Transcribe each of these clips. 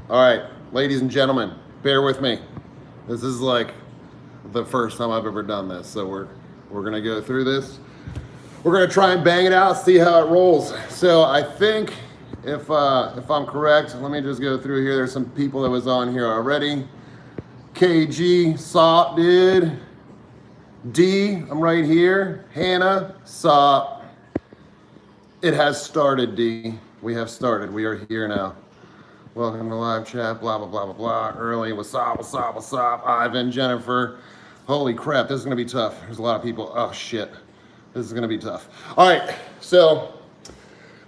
All right, ladies and gentlemen, bear with me. This is like the first time I've ever done this, so we're gonna go through this. We're gonna try and bang it out, see how it rolls. So I think if I'm correct, let me just go through here. There's some people that was on here already. KG, Sop, dude. D, I'm right here. Hannah, Sop. It has started, D. We have started. We are here now. Welcome to live chat, blah, blah, blah, blah, blah. Early, what's up, what's up, what's up? Ivan, Jennifer. Holy crap, this is gonna be tough. There's a lot of people. Oh shit, this is gonna be tough. All right, so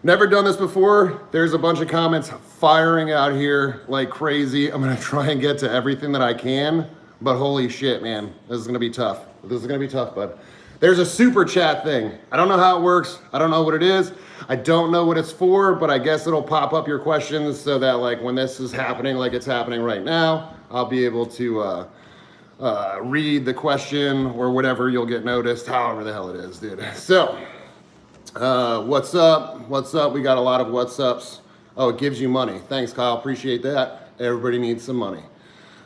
never done this before. There's a bunch of comments firing out here like crazy. I'm gonna try and get to everything that I can, but holy shit, man, this is gonna be tough. This is gonna be tough, bud. There's a super chat thing. I don't know how it works. I don't know what it is. I don't know what it's for, but I guess it'll pop up your questions so that like when this is happening, like it's happening right now, I'll be able to read the question or whatever. You'll get noticed, however the hell it is, dude. So, what's up? What's up? We got a lot of what's ups. Oh, it gives you money. Thanks, Kyle. Appreciate that. Everybody needs some money.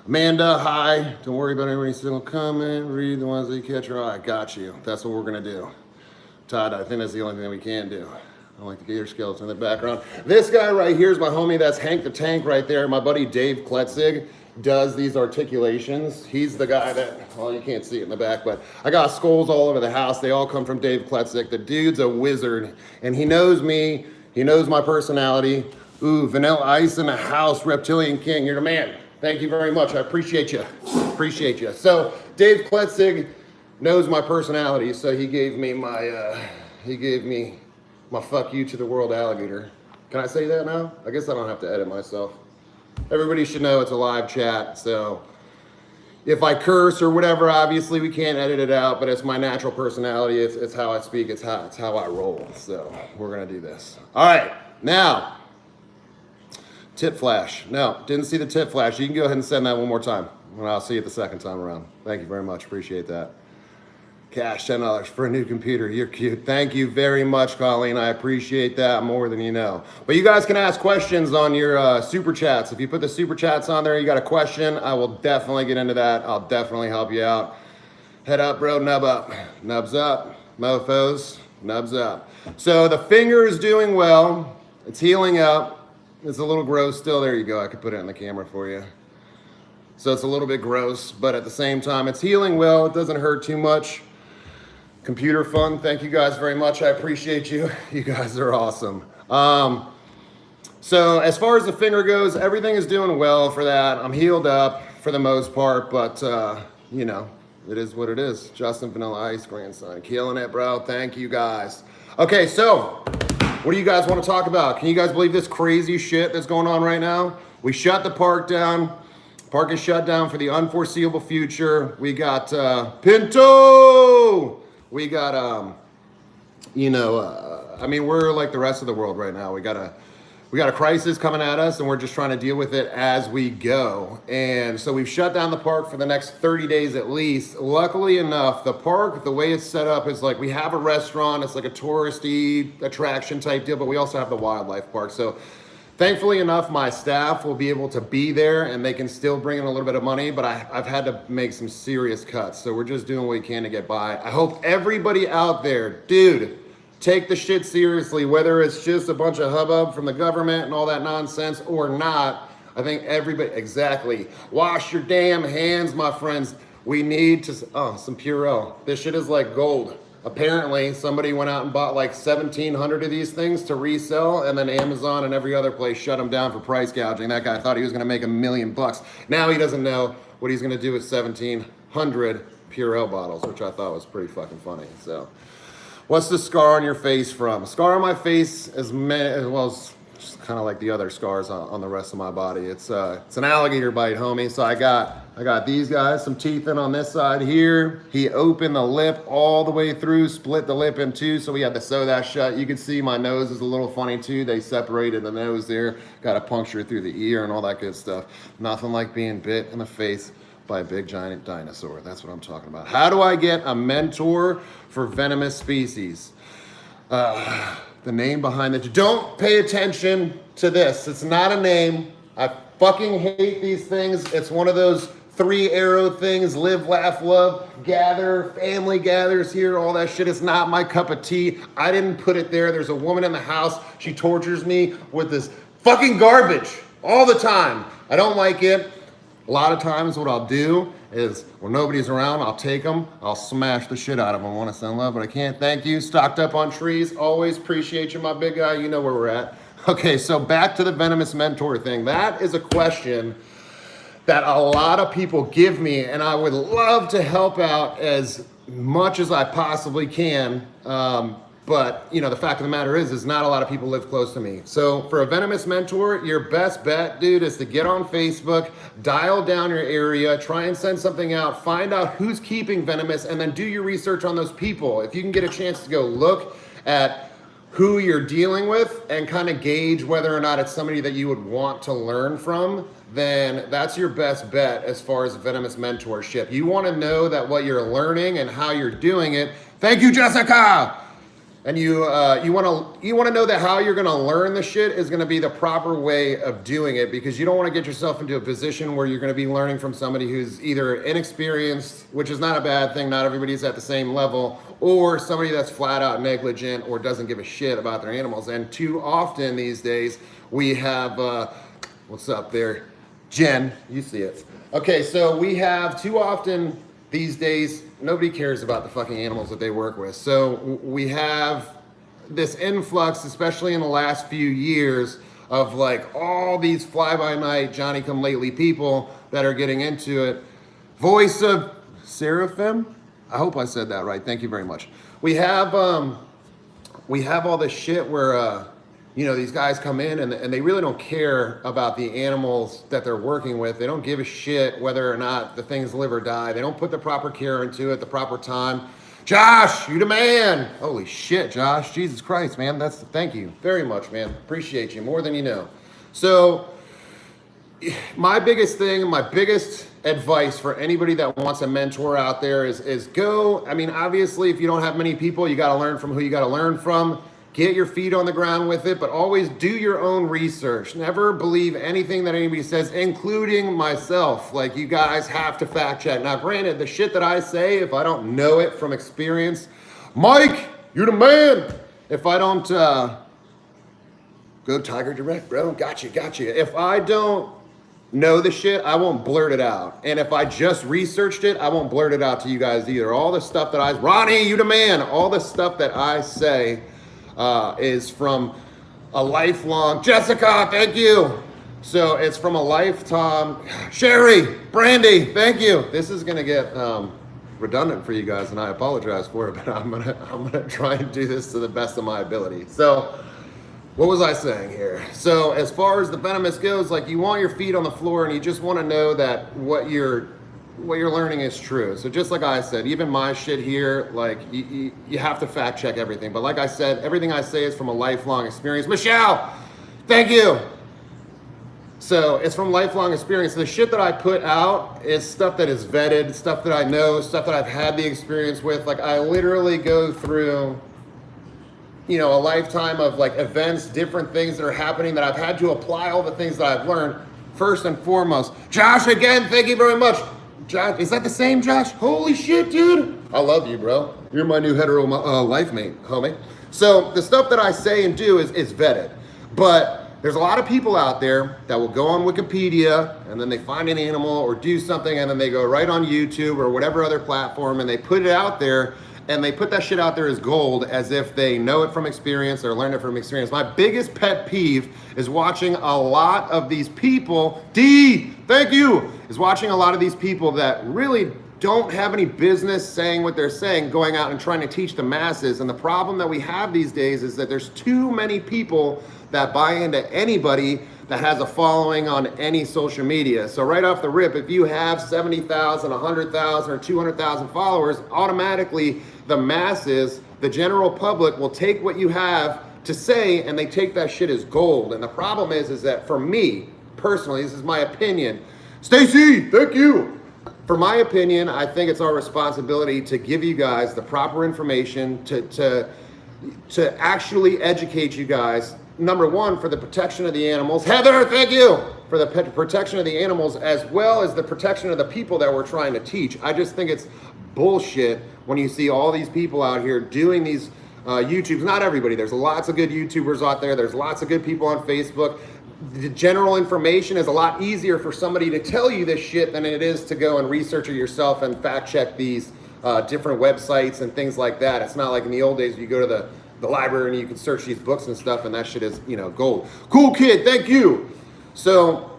Amanda, hi. Don't worry about every single comment. Read the ones that you catch your eye. Got you. That's what we're gonna do. Todd, I think that's the only thing that we can do. I like the gator skeleton in the background. This guy right here is my homie. That's Hank the Tank right there. My buddy Dave Kletzig does these articulations. He's the guy that, well, you can't see it in the back, but I got skulls all over the house. They all come from Dave Kletzig. The dude's a wizard, and he knows me. He knows my personality. Ooh, Vanilla Ice in the house, Reptilian King. You're the man. Thank you very much. I appreciate you. Appreciate you. So Dave Kletzig knows my personality, so he gave me my fuck you to the world alligator. Can I say that now? I guess I don't have to edit myself. Everybody should know it's a live chat, so if I curse or whatever, obviously we can't edit it out, but it's my natural personality. It's how I speak. It's how I roll. So we're gonna do this. All right, now. Tit flash. No, didn't see the tit flash. You can go ahead and send that one more time, and I'll see it the second time around. Thank you very much. Appreciate that. Cash, $10 for a new computer. You're cute. Thank you very much, Colleen. I appreciate that more than you know. But you guys can ask questions on your super chats. If you put the super chats on there, you got a question, I will definitely get into that. I'll definitely help you out. Head up, bro. Nub up. Nubs up. Mofos. Nubs up. So the finger is doing well. It's healing up. It's a little gross still. There you go. I could put it on the camera for you. So it's a little bit gross, but at the same time, it's healing well. It doesn't hurt too much. Computer fun. Thank you guys very much. I appreciate you. You guys are awesome. So as far as the finger goes, everything is doing well for that. I'm healed up for the most part, but you know, it is what it is. Justin Vanilla Ice grandson. Killing it, bro. Thank you guys. Okay, so what do you guys want to talk about? Can you guys believe this crazy shit that's going on right now? We shut the park down. Park is shut down for the unforeseeable future. We got Pinto. We got, I mean, we're like the rest of the world right now. We got a crisis coming at us, and we're just trying to deal with it as we go. And so we've shut down the park for the next 30 days at least. Luckily enough, the park, the way it's set up is like we have a restaurant. It's like a touristy attraction type deal, but we also have the wildlife park. So thankfully enough, my staff will be able to be there, and they can still bring in a little bit of money, but I've had to make some serious cuts. So we're just doing what we can to get by. I hope everybody out there, dude, take the shit seriously, whether it's just a bunch of hubbub from the government and all that nonsense or not. I think everybody, exactly. Wash your damn hands, my friends. We need to, some Purell. This shit is like gold. Apparently, somebody went out and bought like 1,700 of these things to resell, and then Amazon and every other place shut them down for price gouging. That guy thought he was gonna make $1 million. Now he doesn't know what he's gonna do with 1,700 Purell bottles, which I thought was pretty fucking funny. So, what's the scar on your face from? Scar on my face as well as just kind of like the other scars on the rest of my body. It's an alligator bite, homie. So I got these guys, some teeth in on this side here. He opened the lip all the way through, split the lip in two, so we had to sew that shut. You can see my nose is a little funny too. They separated the nose there, got a puncture through the ear and all that good stuff. Nothing like being bit in the face by a big giant dinosaur. That's what I'm talking about. How do I get a mentor for venomous species? The name behind it. Don't pay attention to this. It's not a name. fucking hate these things. It's one of those 3 arrow things: live, laugh, love, gather, family gathers here, all that shit is not my cup of tea. I didn't put it there. There's a woman in the house. She tortures me with this fucking garbage all the time. I don't like it. A lot of times what I'll do is when nobody's around, I'll take them, I'll smash the shit out of them. I want to send love, but I can't. Thank you. Stocked up on trees. Always appreciate you, my big guy. You know where we're at. Okay, so back to the venomous mentor thing. That is a question that a lot of people give me, and I would love to help out as much as I possibly can. But you know, the fact of the matter is not a lot of people live close to me. So for a venomous mentor, your best bet, dude, is to get on Facebook, dial down your area, try and send something out, find out who's keeping venomous, and then do your research on those people. If you can get a chance to go look at who you're dealing with and kind of gauge whether or not it's somebody that you would want to learn from, then that's your best bet as far as venomous mentorship. You want to know that what you're learning and how you're doing it. Thank you, Jessica. And you want to know that how you're going to learn the shit is going to be the proper way of doing it, because you don't want to get yourself into a position where you're going to be learning from somebody who's either inexperienced, which is not a bad thing, not everybody's at the same level, or somebody that's flat out negligent or doesn't give a shit about their animals. And too often these days we have, what's up there? Jen, you see it. Okay, so we have too often these days, nobody cares about the fucking animals that they work with. So we have this influx, especially in the last few years, of like all these fly-by-night, Johnny-come-lately people that are getting into it. Voice of Seraphim? I hope I said that right. Thank you very much. We have all this shit where you know, these guys come in and they really don't care about the animals that they're working with. They don't give a shit whether or not the things live or die. They don't put the proper care into it, the proper time. Josh, you the man. Holy shit, Josh. Jesus Christ, man. Thank you very much, man. Appreciate you more than you know. So my biggest thing, my biggest advice for anybody that wants a mentor out there is go. I mean, obviously, if you don't have many people, you got to learn from who you got to learn from. Get your feet on the ground with it, but always do your own research. Never believe anything that anybody says, including myself. Like, you guys have to fact check. Now, granted, the shit that I say, if I don't know it from experience, Mike, you're the man. If I don't, go Tiger Direct, bro. Gotcha. If I don't know the shit, I won't blurt it out. And if I just researched it, I won't blurt it out to you guys either. All the stuff that Ronnie, you the man. All the stuff that I say is from a lifelong, Jessica, thank you. So it's from a lifetime, Sherry, Brandy, thank you. This is gonna get redundant for you guys, and I apologize for it, but I'm gonna try and do this to the best of my ability. So what was I saying here? So as far as the venomous goes, like, you want your feet on the floor and you just want to know that what you're learning is true. So just like I said, even my shit here, like, you have to fact check everything. But like I said, everything I say is from a lifelong experience. Michelle, thank you. So it's from lifelong experience. The shit that I put out is stuff that is vetted, stuff that I know, stuff that I've had the experience with. Like, I literally go through, you know, a lifetime of like events, different things that are happening that I've had to apply all the things that I've learned. First and foremost, Josh, again, thank you very much. Josh, is that the same Josh? Holy shit, dude. I love you, bro. You're my new hetero life mate, homie. So the stuff that I say and do is vetted. But there's a lot of people out there that will go on Wikipedia and then they find an animal or do something and then they go right on YouTube or whatever other platform and they put it out there, and they put that shit out there as gold, as if they know it from experience or learned it from experience. My biggest pet peeve is watching a lot of these people, thank you, is watching a lot of these people that really don't have any business saying what they're saying, going out and trying to teach the masses. And the problem that we have these days is that there's too many people that buy into anybody that has a following on any social media. So right off the rip, if you have 70,000, 100,000, or 200,000 followers, automatically the masses, the general public, will take what you have to say and they take that shit as gold. And the problem is that for me, personally, this is my opinion. Stacy, thank you. For my opinion, I think it's our responsibility to give you guys the proper information, to actually educate you guys. Number one, for the protection of the animals. Heather, thank you. for the protection of the animals as well as the protection of the people that we're trying to teach. I just think it's bullshit when you see all these people out here doing these YouTubes. Not everybody. There's lots of good YouTubers out there. There's lots of good people on Facebook. The general information is a lot easier for somebody to tell you this shit than it is to go and research it yourself and fact check these different websites and things like that. It's not like in the old days you go to the library and you can search these books and stuff and that shit is, you know, gold. Cool kid, thank you. So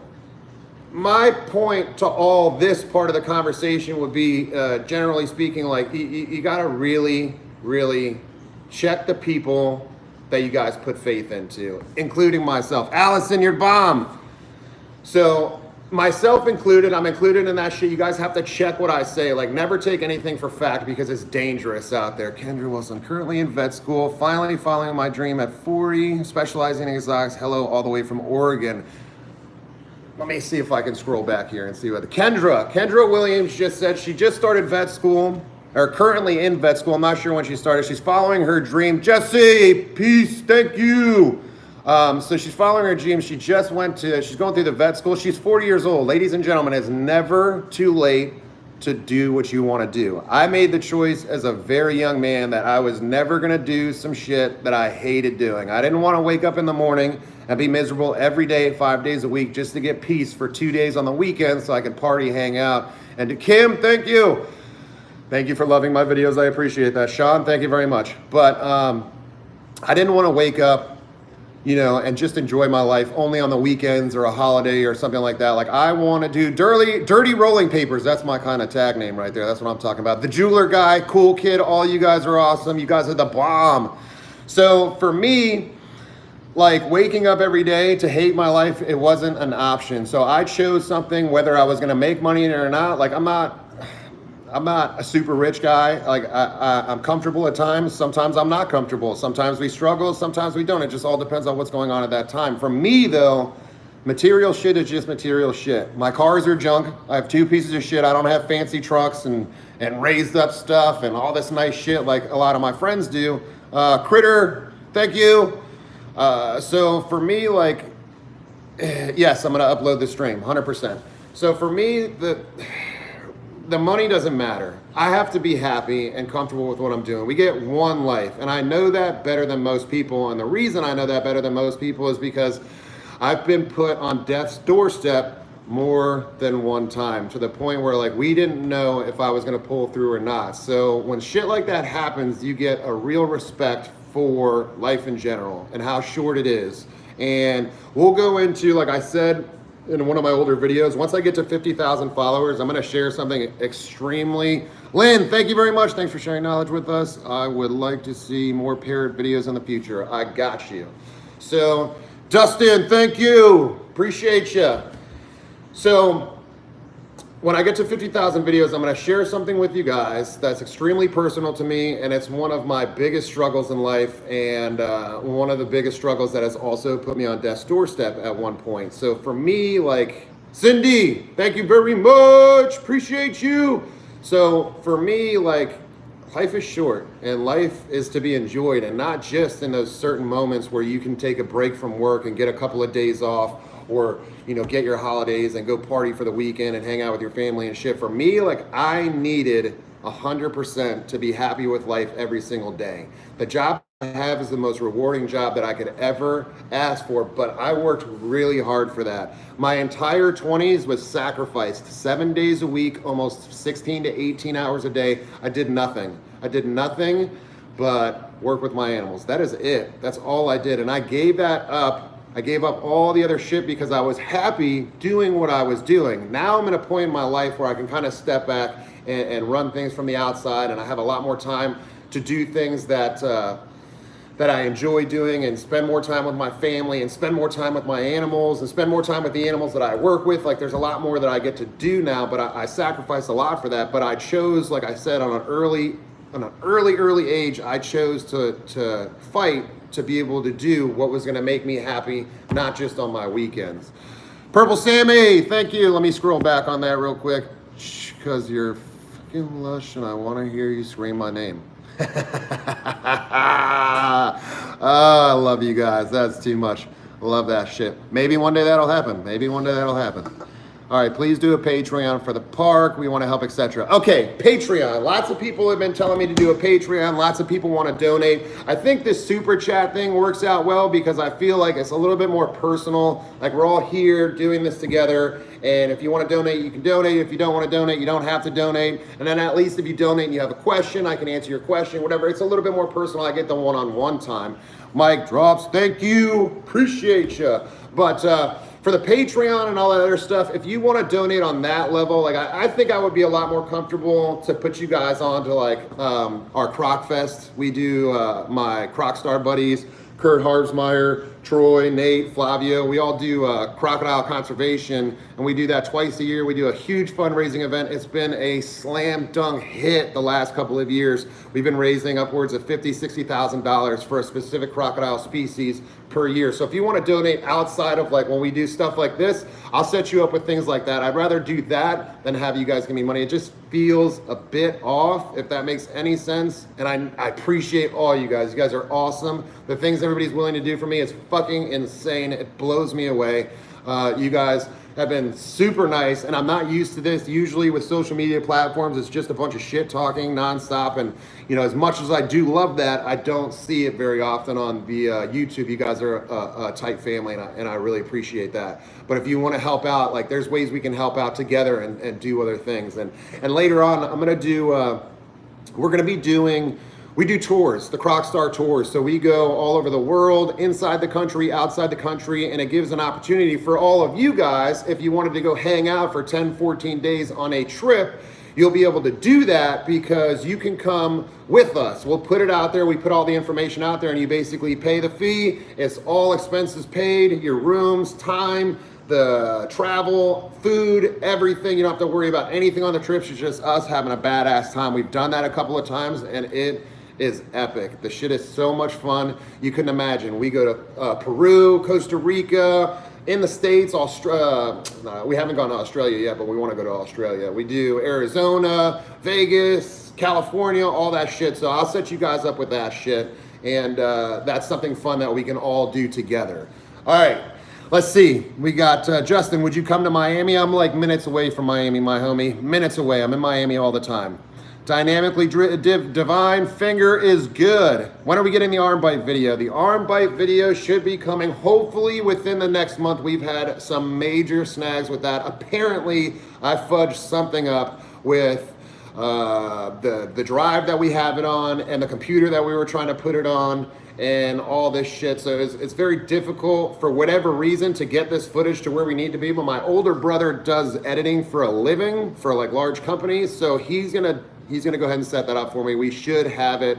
my point to all this part of the conversation would be, generally speaking, like you gotta really, really check the people that you guys put faith into, including myself. Allison, you're bomb. So myself included, I'm included in that shit. You guys have to check what I say. Like, never take anything for fact because it's dangerous out there. Kendra Wilson, currently in vet school, finally following my dream at 40, specializing in exotics. Hello, all the way from Oregon. Let me see if I can scroll back here and see what Kendra Williams just said she just started vet school, or currently in vet school. I'm not sure when she started. She's following her dream. Jesse, peace, thank you. So she's following her dream. She's going through the vet school. She's 40 years old. Ladies and gentlemen, it's never too late to do what you want to do. I made the choice as a very young man that I was never going to do some shit that I hated doing. I didn't want to wake up in the morning and be miserable every day, 5 days a week, just to get peace for 2 days on the weekend so I could party, hang out. And to Kim, thank you. Thank you for loving my videos. I appreciate that. Sean, thank you very much. But I didn't want to wake up, you know, and just enjoy my life only on the weekends or a holiday or something like that. Like, I want to do dirty rolling papers. That's my kind of tag name right there. That's what I'm talking about. The jeweler guy, cool kid. All you guys are awesome. You guys are the bomb. So for me, like, waking up every day to hate my life, it wasn't an option. So I chose something, whether I was going to make money in it or not. Like, I'm not a super rich guy. Like, I'm comfortable at times. Sometimes I'm not comfortable. Sometimes we struggle. Sometimes we don't. It just all depends on what's going on at that time. For me, though, material shit is just material shit. My cars are junk. I have 2 pieces of shit. I don't have fancy trucks and raised up stuff and all this nice shit like a lot of my friends do. Critter, thank you. So for me, like, yes, I'm going to upload the stream, 100%. So for me, the money doesn't matter. I have to be happy and comfortable with what I'm doing. We get one life, and I know that better than most people. And the reason I know that better than most people is because I've been put on death's doorstep more than one time, to the point where, like, we didn't know if I was gonna pull through or not. So when shit like that happens, you get a real respect for life in general and how short it is. And we'll go into, like I said in one of my older videos, once I get to 50,000 followers, I'm gonna share something extremely... Lynn, thank you very much. Thanks for sharing knowledge with us. I would like to see more parrot videos in the future. I got you. So, Dustin, thank you. Appreciate you. So, when I get to 50,000 videos, I'm gonna share something with you guys that's extremely personal to me, and it's one of my biggest struggles in life, and one of the biggest struggles that has also put me on death's doorstep at one point. So for me, like, Cindy, thank you very much, appreciate you. So for me, like, life is short, and life is to be enjoyed, and not just in those certain moments where you can take a break from work and get a couple of days off, or, you know, get your holidays and go party for the weekend and hang out with your family and shit. For me, like, I needed 100% to be happy with life every single day. The job I have is the most rewarding job that I could ever ask for, but I worked really hard for that. My entire 20s was sacrificed. 7 days a week, almost 16 to 18 hours a day. I did nothing. I did nothing but work with my animals. That is it. That's all I did. And I gave that up. I gave up all the other shit because I was happy doing what I was doing. Now I'm at a point in my life where I can kind of step back and run things from the outside, and I have a lot more time to do things that I enjoy doing, and spend more time with my family, and spend more time with my animals, and spend more time with the animals that I work with. Like, there's a lot more that I get to do now, but I sacrifice a lot for that. But I chose, like I said, on an early age, I chose to fight to be able to do what was gonna make me happy, not just on my weekends. Purple Sammy, thank you. Let me scroll back on that real quick, because you're fucking lush and I wanna hear you scream my name. I love you guys, that's too much. Love that shit. Maybe one day that'll happen. Maybe one day that'll happen. All right, please do a Patreon for the park. We want to help, etc. Okay, Patreon. Lots of people have been telling me to do a Patreon. Lots of people want to donate. I think this super chat thing works out well because I feel like it's a little bit more personal. Like we're all here doing this together. And if you want to donate, you can donate. If you don't want to donate, you don't have to donate. And then at least if you donate and you have a question, I can answer your question, whatever. It's a little bit more personal. I get the one-on-one time. Mic drops. Thank you. Appreciate you. But for the Patreon and all that other stuff, if you want to donate on that level, like I think I would be a lot more comfortable to put you guys on to like our Croc Fest. We do my Croc Star buddies, Kurt Harsmeyer, Troy, Nate, Flavio. We all do crocodile conservation, and we do that twice a year. We do a huge fundraising event. It's been a slam dunk hit the last couple of years. We've been raising upwards of $50,000, $60,000 for a specific crocodile species per year. So if you want to donate outside of like when we do stuff like this, I'll set you up with things like that. I'd rather do that than have you guys give me money. It just feels a bit off, if that makes any sense. And I appreciate all you guys. You guys are awesome. The things everybody's willing to do for me is fucking insane. It blows me away. You guys have been super nice, and I'm not used to this. Usually with social media platforms, it's just a bunch of shit talking nonstop, and you know, as much as I do love that, I don't see it very often on the YouTube. You guys are a tight family, and I really appreciate that. But if you want to help out, like there's ways we can help out together and do other things. And later on, I'm gonna do, we're gonna be doing, we do tours, the Croc Star tours. So we go all over the world, inside the country, outside the country, and it gives an opportunity for all of you guys, if you wanted to go hang out for 10, 14 days on a trip, you'll be able to do that because you can come with us. We'll put it out there. We put all the information out there and you basically pay the fee. It's all expenses paid, your rooms, time, the travel, food, everything. You don't have to worry about anything on the trips. It's just us having a badass time. We've done that a couple of times and it is epic. The shit is so much fun. You couldn't imagine. We go to Peru, Costa Rica, in the States, we haven't gone to Australia yet, but we want to go to Australia. We do Arizona, Vegas, California, all that shit. So I'll set you guys up with that shit. And that's something fun that we can all do together. All right, let's see. We got Justin, would you come to Miami? I'm like minutes away from Miami, my homie. Minutes away. I'm in Miami all the time. Dynamically divine finger is good. When are we getting the arm bite video? The arm bite video should be coming hopefully within the next month. We've had some major snags with that. Apparently, I fudged something up with the drive that we have it on and the computer that we were trying to put it on and all this shit. So it's very difficult for whatever reason to get this footage to where we need to be. But my older brother does editing for a living for like large companies. So he's gonna go ahead and set that up for me. We should have it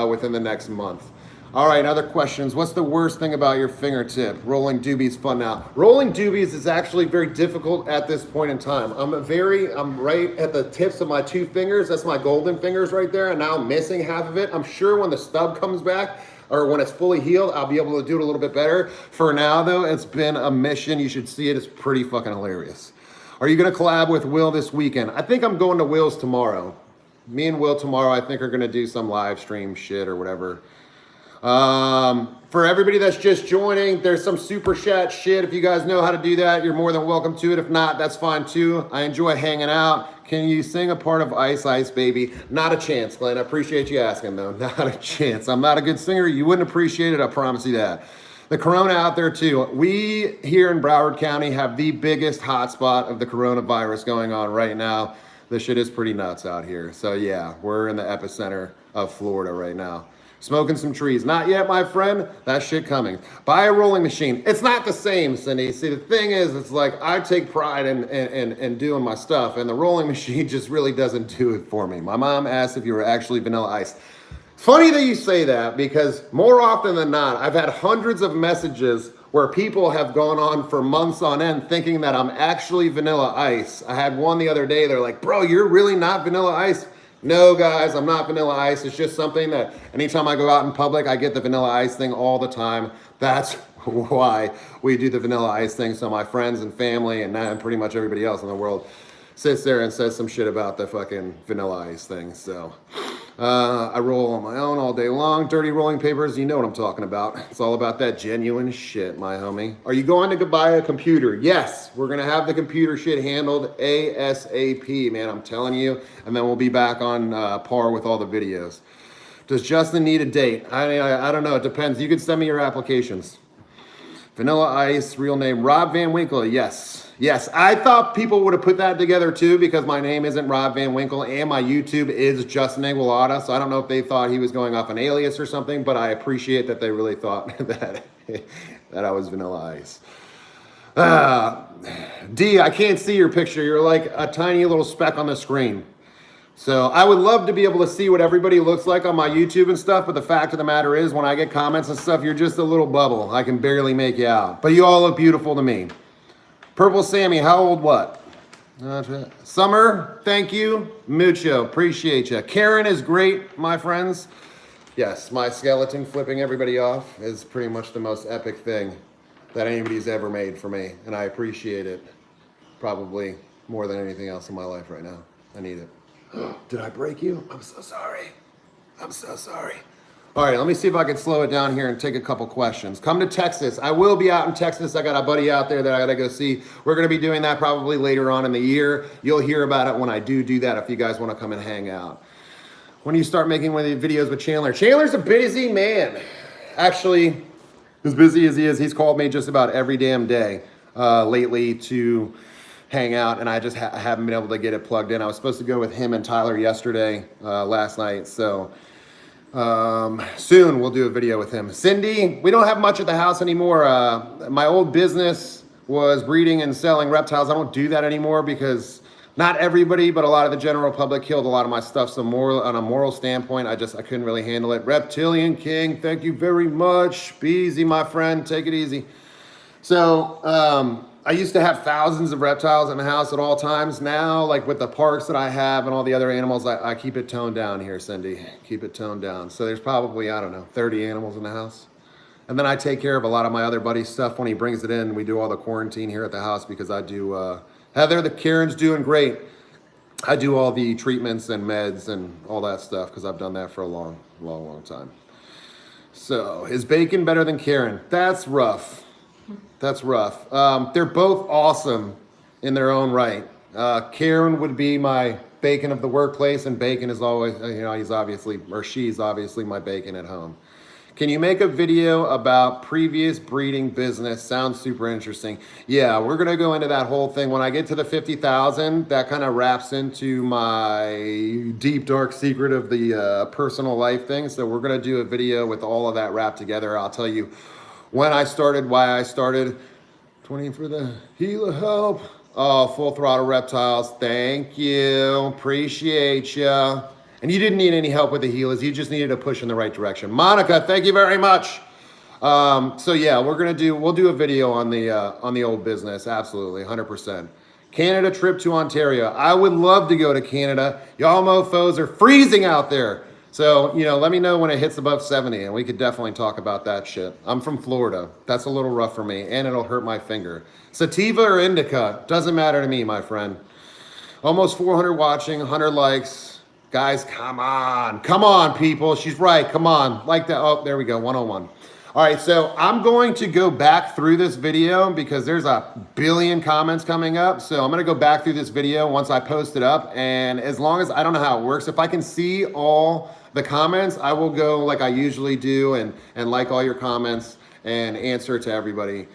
within the next month. All right, other questions. What's the worst thing about your fingertip? Rolling doobies fun now. Rolling doobies is actually very difficult at this point in time. I'm right at the tips of my two fingers. That's my golden fingers right there. And now I'm missing half of it. I'm sure when the stub comes back or when it's fully healed, I'll be able to do it a little bit better. For now though, it's been a mission. You should see it. It's pretty fucking hilarious. Are you gonna collab with Will this weekend? I think I'm going to Will's tomorrow. Me and Will tomorrow, I think, are going to do some live stream shit or whatever. For everybody that's just joining, there's some super chat shit. If you guys know how to do that, you're more than welcome to it. If not, that's fine too. I enjoy hanging out. Can you sing a part of Ice Ice Baby? Not a chance, Glenn. I appreciate you asking, though. Not a chance. I'm not a good singer. You wouldn't appreciate it. I promise you that. The corona out there too. We here in Broward County have the biggest hotspot of the coronavirus going on right now. This shit is pretty nuts out here. So yeah, we're in the epicenter of Florida right now. Smoking some trees. Not yet, my friend. That shit coming. Buy a rolling machine. It's not the same, Cindy. See, the thing is, it's like I take pride in doing my stuff, and the rolling machine just really doesn't do it for me. My mom asked if you were actually Vanilla Ice. Funny that you say that, because more often than not, I've had hundreds of messages where people have gone on for months on end thinking that I'm actually Vanilla Ice. I had one the other day, they're like, bro, you're really not Vanilla Ice? No, guys, I'm not Vanilla Ice. It's just something that anytime I go out in public, I get the Vanilla Ice thing all the time. That's why we do the Vanilla Ice thing. So my friends and family and pretty much everybody else in the world sits there and says some shit about the fucking Vanilla Ice thing. So I roll on my own all day long. Dirty rolling papers, you know what I'm talking about. It's all about that genuine shit, my homie. Are you going to buy a computer? Yes, we're gonna have the computer shit handled ASAP, man, I'm telling you. And then we'll be back on par with all the videos. Does Justin need a date? I don't know, it depends. You can send me your applications. Vanilla Ice, real name Rob Van Winkle, yes. Yes, I thought people would have put that together too because my name isn't Rob Van Winkle and my YouTube is Justin Igualada. So I don't know if they thought he was going off an alias or something, but I appreciate that they really thought that, that I was Vanilla Ice. D, I can't see your picture. You're like a tiny little speck on the screen. So I would love to be able to see what everybody looks like on my YouTube and stuff, but the fact of the matter is when I get comments and stuff, you're just a little bubble. I can barely make you out, but you all look beautiful to me. Purple Sammy, how old what? Summer, thank you. Mucho, appreciate you. Karen is great, my friends. Yes, my skeleton flipping everybody off is pretty much the most epic thing that anybody's ever made for me, and I appreciate it probably more than anything else in my life right now. I need it. Did I break you? I'm so sorry. I'm so sorry. All right, let me see if I can slow it down here and take a couple questions. Come to Texas. I will be out in Texas. I got a buddy out there that I gotta go see. We're gonna be doing that probably later on in the year. You'll hear about it when I do that if you guys wanna come and hang out. When do you start making one of the videos with Chandler? Chandler's a busy man. Actually, as busy as he is, he's called me just about every damn day lately to hang out, and I just haven't been able to get it plugged in. I was supposed to go with him and Tyler yesterday, last night, so soon we'll do a video with him. Cindy, we don't have much at the house anymore. My old business was breeding and selling reptiles. I don't do that anymore because not everybody, but a lot of the general public killed a lot of my stuff. So on a moral standpoint, I couldn't really handle it. Reptilian King, thank you very much. Be easy, my friend, take it easy. So, I used to have thousands of reptiles in the house at all times. Now, like with the parks that I have and all the other animals, I keep it toned down here, Cindy. Keep it toned down. So there's probably, I don't know, 30 animals in the house. And then I take care of a lot of my other buddy's stuff when he brings it in. We do all the quarantine here at the house because I do, Heather, the Karen's doing great. I do all the treatments and meds and all that stuff because I've done that for a long, long, long time. So, is Bacon better than Karen? That's rough. That's rough. They're both awesome in their own right. Karen would be my Bacon of the workplace, and Bacon is always, he's obviously, or she's obviously my Bacon at home. Can you make a video about previous breeding business? Sounds super interesting. Yeah, we're gonna go into that whole thing. When I get to the 50,000, that kind of wraps into my deep, dark secret of the personal life thing. So we're gonna do a video with all of that wrapped together. I'll tell you when I started, why I started. 20 for the Gila help. Oh, Full Throttle Reptiles, thank you, appreciate you. And you didn't need any help with the Gilas, you just needed a push in the right direction. Monica, thank you very much. So yeah, we'll do a video on the old business, absolutely, 100%. Canada trip to Ontario. I would love to go to Canada. Y'all mofos are freezing out there. So, let me know when it hits above 70 and we could definitely talk about that shit. I'm from Florida. That's a little rough for me and it'll hurt my finger. Sativa or indica, doesn't matter to me, my friend. Almost 400 watching, 100 likes. Guys, come on, people. She's right, come on. Like that, oh, there we go, 101. All right, so I'm going to go back through this video because there's a billion comments coming up. So I'm gonna go back through this video once I post it up. And as long as, I don't know how it works, if I can see all the comments, I will go like I usually do and like all your comments and answer to everybody.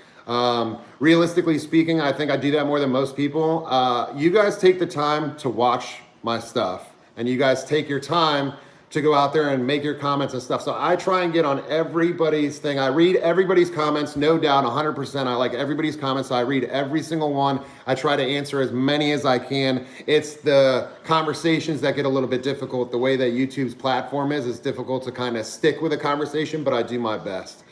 Realistically speaking, I think I do that more than most people. You guys take the time to watch my stuff and you guys take your time to go out there and make your comments and stuff. So I try and get on everybody's thing. I read everybody's comments, no doubt, 100%. I like everybody's comments. I read every single one. I try to answer as many as I can. It's the conversations that get a little bit difficult. The way that YouTube's platform is, it's difficult to kind of stick with a conversation, but I do my best.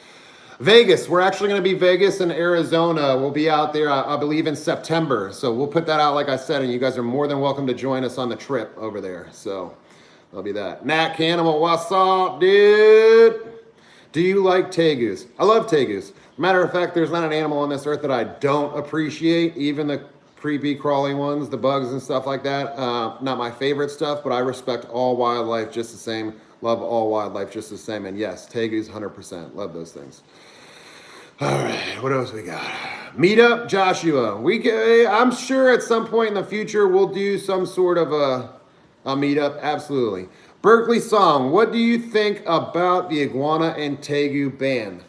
Vegas, we're actually gonna be Vegas and Arizona. We'll be out there, I believe in September. So we'll put that out, like I said, and you guys are more than welcome to join us on the trip over there. So that'll be that. Nat Canimal, what's up, dude? Do you like tegus? I love tegus. Matter of fact, there's not an animal on this earth that I don't appreciate. Even the creepy, crawly ones, the bugs and stuff like that. Not my favorite stuff, but I respect all wildlife just the same. Love all wildlife just the same. And yes, tegus 100%. Love those things. All right, what else we got? Meetup Joshua. I'm sure at some point in the future we'll do some sort of a meetup. Absolutely. Berkeley Song, what do you think about the iguana and tegu ban?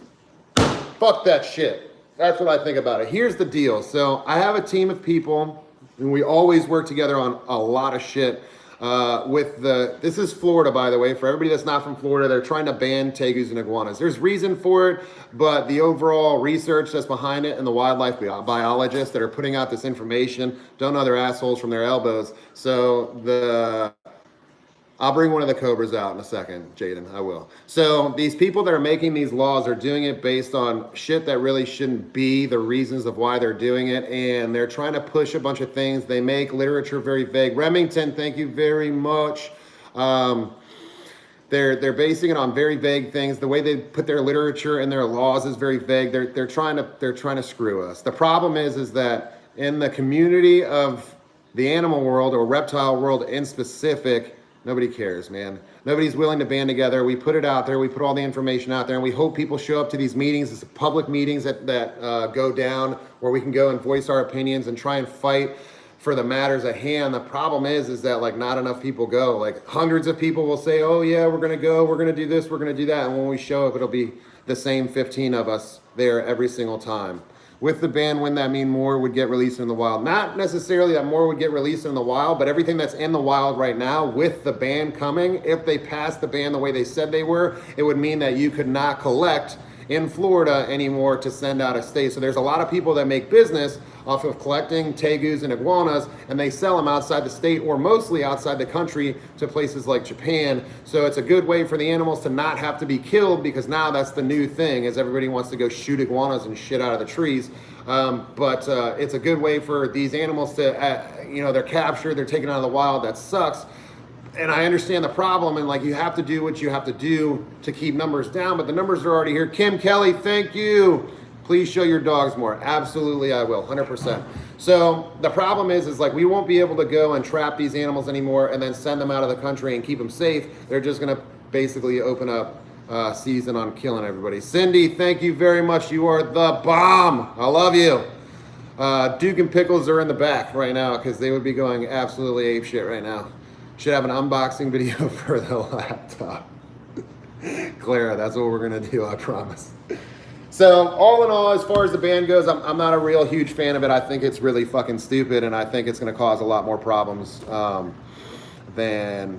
Fuck that shit. That's what I think about it. Here's the deal. So I have a team of people, and we always work together on a lot of shit. This is Florida, by the way. For everybody that's not from Florida, they're trying to ban tegus and iguanas. There's reason for it, but the overall research that's behind it and the wildlife biologists that are putting out this information don't know their assholes from their elbows. So I'll bring one of the cobras out in a second, Jaden, I will. So these people that are making these laws are doing it based on shit that really shouldn't be the reasons of why they're doing it, and they're trying to push a bunch of things. They make literature very vague. Remington, thank you very much. They're basing it on very vague things. The way they put their literature and their laws is very vague. They're trying to screw us. The problem is that in the community of the animal world or reptile world in specific, nobody cares, man. Nobody's willing to band together. We put it out there. We put all the information out there, and we hope people show up to these meetings. It's public meetings that go down where we can go and voice our opinions and try and fight for the matters at hand. The problem is that like not enough people go. Like hundreds of people will say, oh yeah, we're gonna go, we're gonna do this, we're gonna do that. And when we show up, it'll be the same 15 of us there every single time. With the ban, wouldn't that mean more would get released in the wild? Not necessarily that more would get released in the wild, but everything that's in the wild right now with the ban coming, if they passed the ban the way they said they were, it would mean that you could not collect in Florida anymore to send out of state. So there's a lot of people that make business off of collecting tegus and iguanas, and they sell them outside the state or mostly outside the country to places like Japan. So it's a good way for the animals to not have to be killed, because now that's the new thing, as everybody wants to go shoot iguanas and shit out of the trees. But it's a good way for these animals to, they're captured, they're taken out of the wild. That sucks. And I understand the problem, and like you have to do what you have to do to keep numbers down, but the numbers are already here. Kim Kelly, thank you. Please show your dogs more. Absolutely, I will, 100%. So the problem is like we won't be able to go and trap these animals anymore and then send them out of the country and keep them safe. They're just gonna basically open up season on killing everybody. Cindy, thank you very much. You are the bomb. I love you. Duke and Pickles are in the back right now because they would be going absolutely apeshit right now. Should have an unboxing video for the laptop. Clara, that's what we're gonna do, I promise. So all in all, as far as the ban goes, I'm not a real huge fan of it. I think it's really fucking stupid, and I think it's gonna cause a lot more problems than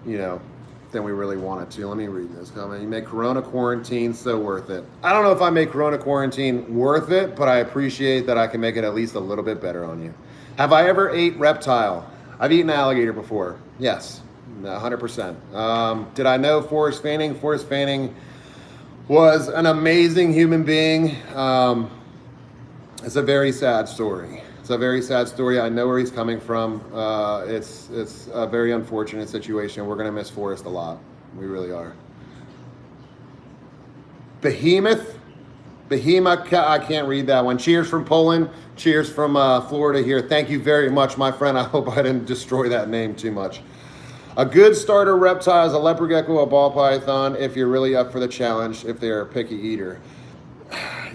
we really want it to. Let me read this comment. You make Corona quarantine so worth it. I don't know if I make Corona quarantine worth it, but I appreciate that I can make it at least a little bit better on you. Have I ever ate reptile? I've eaten alligator before. Yes, 100%. Did I know Forrest Fanning? Forrest Fanning was an amazing human being. It's a very sad story. It's a very sad story. I know where he's coming from. It's a very unfortunate situation. We're gonna miss Forrest a lot. We really are. Behemoth, I can't read that one. Cheers from Poland. Cheers from Florida here. Thank you very much, my friend. I hope I didn't destroy that name too much. A good starter reptile is a leopard gecko, a ball python, if you're really up for the challenge, if they're a picky eater.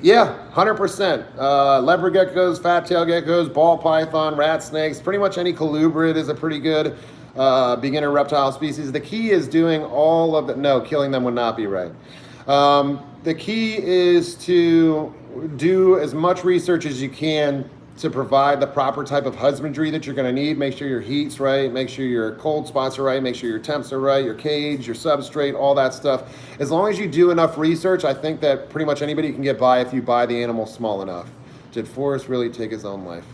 Yeah, 100%. Leopard geckos, fat tail geckos, ball python, rat snakes, pretty much any colubrid is a pretty good beginner reptile species. The key is doing all of the, no, killing them would not be right. The key is to do as much research as you can to provide the proper type of husbandry that you're going to need. Make sure your heat's right, make sure your cold spots are right, make sure your temps are right, your cage, your substrate, all that stuff. As long as you do enough research, I think that pretty much anybody can get by if you buy the animal small enough. Did Forrest really take his own life?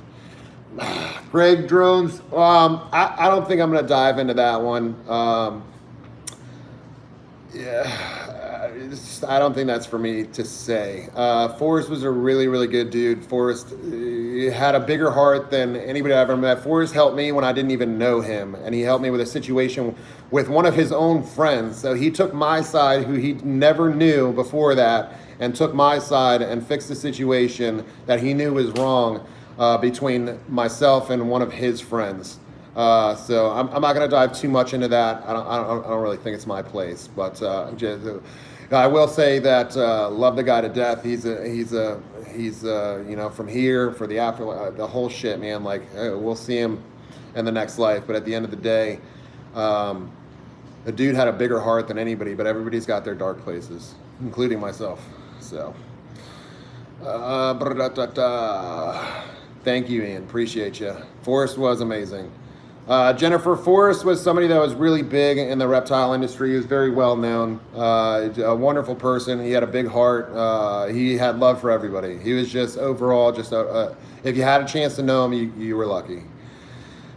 Greg Drones, I don't think I'm going to dive into that one. I don't think that's for me to say. Forrest was a really, really good dude. Forrest had a bigger heart than anybody I ever met. Forrest helped me when I didn't even know him, and he helped me with a situation with one of his own friends. So he took my side, who he never knew before that, and took my side and fixed the situation that he knew was wrong. between myself and one of his friends. So I'm not going to dive too much into that. I don't really think it's my place, but I will say that love the guy to death. He's you know, from here for the afterlife, the whole shit, man. Like we'll see him in the next life, but at the end of the day, the dude had a bigger heart than anybody. But everybody's got their dark places, including myself. So. Thank you, Ian. Appreciate you. Forrest was amazing. Jennifer, Forrest was somebody that was really big in the reptile industry. He was very well known. A wonderful person. He had a big heart. He had love for everybody. He was just overall just if you had a chance to know him, you were lucky.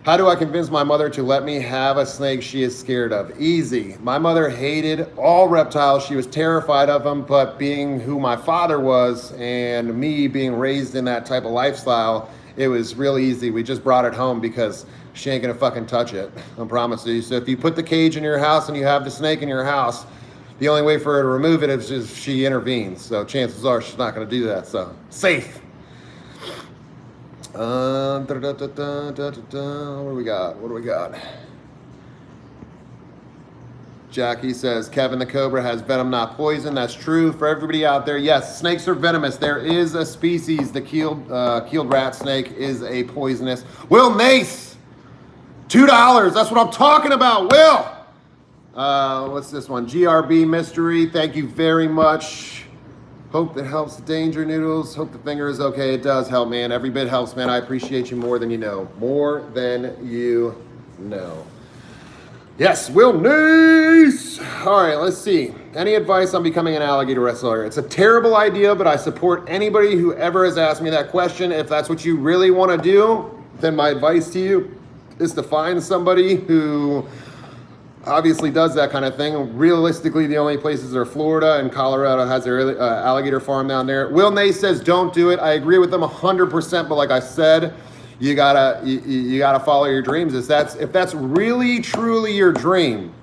How do I convince my mother to let me have a snake she is scared of? Easy. My mother hated all reptiles. She was terrified of them, but being who my father was and me being raised in that type of lifestyle, it was real easy. We just brought it home because she ain't gonna fucking touch it. I promise you. So if you put the cage in your house and you have the snake in your house, the only way for her to remove it is if she intervenes. So chances are she's not gonna do that. So safe. What do we got? Jackie says, Kevin the Cobra has venom, not poison. That's true for everybody out there. Yes, snakes are venomous. There is a species, the keeled rat snake is a poisonous. Will Nace, $2. That's what I'm talking about, Will. What's this one? GRB Mystery, thank you very much. Hope that helps. Danger Noodles. Hope the finger is okay. It does help, man. Every bit helps, man. I appreciate you more than you know. More than you know. Yes, Will Nace. All right, let's see. Any advice on becoming an alligator wrestler? It's a terrible idea, but I support anybody who ever has asked me that question. If that's what you really want to do, then my advice to you is to find somebody who obviously does that kind of thing. Realistically, the only places are Florida and Colorado has their alligator farm down there. Will Nace says don't do it. I agree with them 100%, but like I said, you gotta follow your dreams. If that's really truly your dream,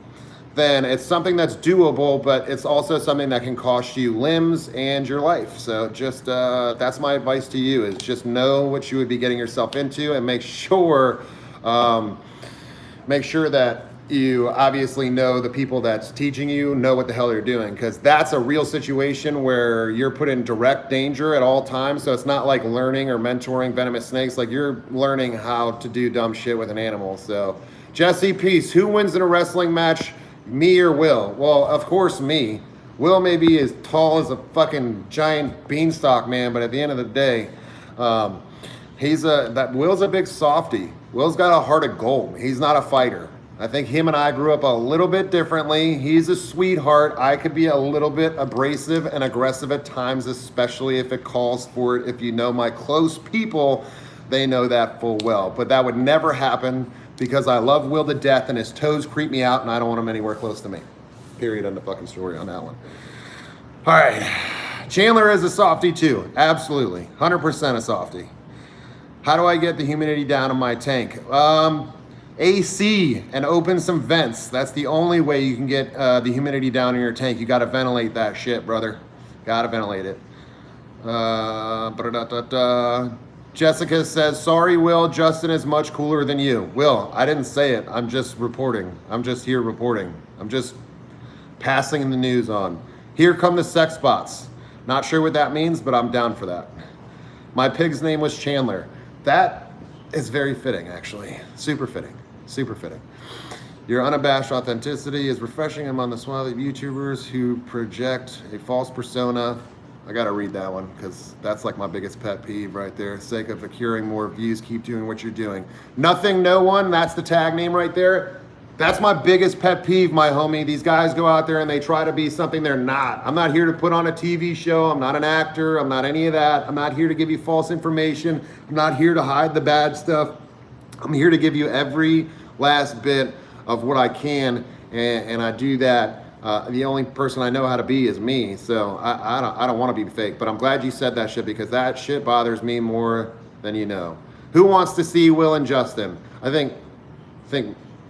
then it's something that's doable, but it's also something that can cost you limbs and your life. So just that's my advice to you, is just know what you would be getting yourself into, and make sure that you obviously know the people that's teaching you know what the hell they're doing, because that's a real situation where you're put in direct danger at all times. So it's not like learning or mentoring venomous snakes, like you're learning how to do dumb shit with an animal. So Jesse Peace, who wins in a wrestling match, me or Will? Well, of course me. Will may be as tall as a fucking giant beanstalk, man, but at the end of the day, Will's a big softie. Will's got a heart of gold. He's not a fighter. I think him and I grew up a little bit differently. He's a sweetheart. I could be a little bit abrasive and aggressive at times, especially if it calls for it. If you know my close people, they know that full well. But that would never happen because I love Will to death and his toes creep me out and I don't want him anywhere close to me. Period. End of fucking story on that one. All right. Chandler is a softie too. Absolutely. 100% a softie. How do I get the humidity down in my tank? AC and open some vents. That's the only way you can get the humidity down in your tank. You got to ventilate that shit, brother. Got to ventilate it. Jessica says, sorry, Will, Justin is much cooler than you. Will, I didn't say it. I'm just reporting. I'm just here reporting. I'm just passing the news on. Here come the sex bots. Not sure what that means, but I'm down for that. My pig's name was Chandler. That is very fitting, actually. Super fitting. Super fitting. Your unabashed authenticity is refreshing among the swathy YouTubers who project a false persona. I gotta read that one because that's like my biggest pet peeve right there. Sake of acquiring more views, keep doing what you're doing. Nothing, no one, that's the tag name right there. That's my biggest pet peeve, my homie. These guys go out there and they try to be something they're not. I'm not here to put on a TV show. I'm not an actor. I'm not any of that. I'm not here to give you false information. I'm not here to hide the bad stuff. I'm here to give you every last bit of what I can, and I do that. The only person I know how to be is me, so I don't want to be fake, but I'm glad you said that shit because that shit bothers me more than you know. Who wants to see Will and Justin? I think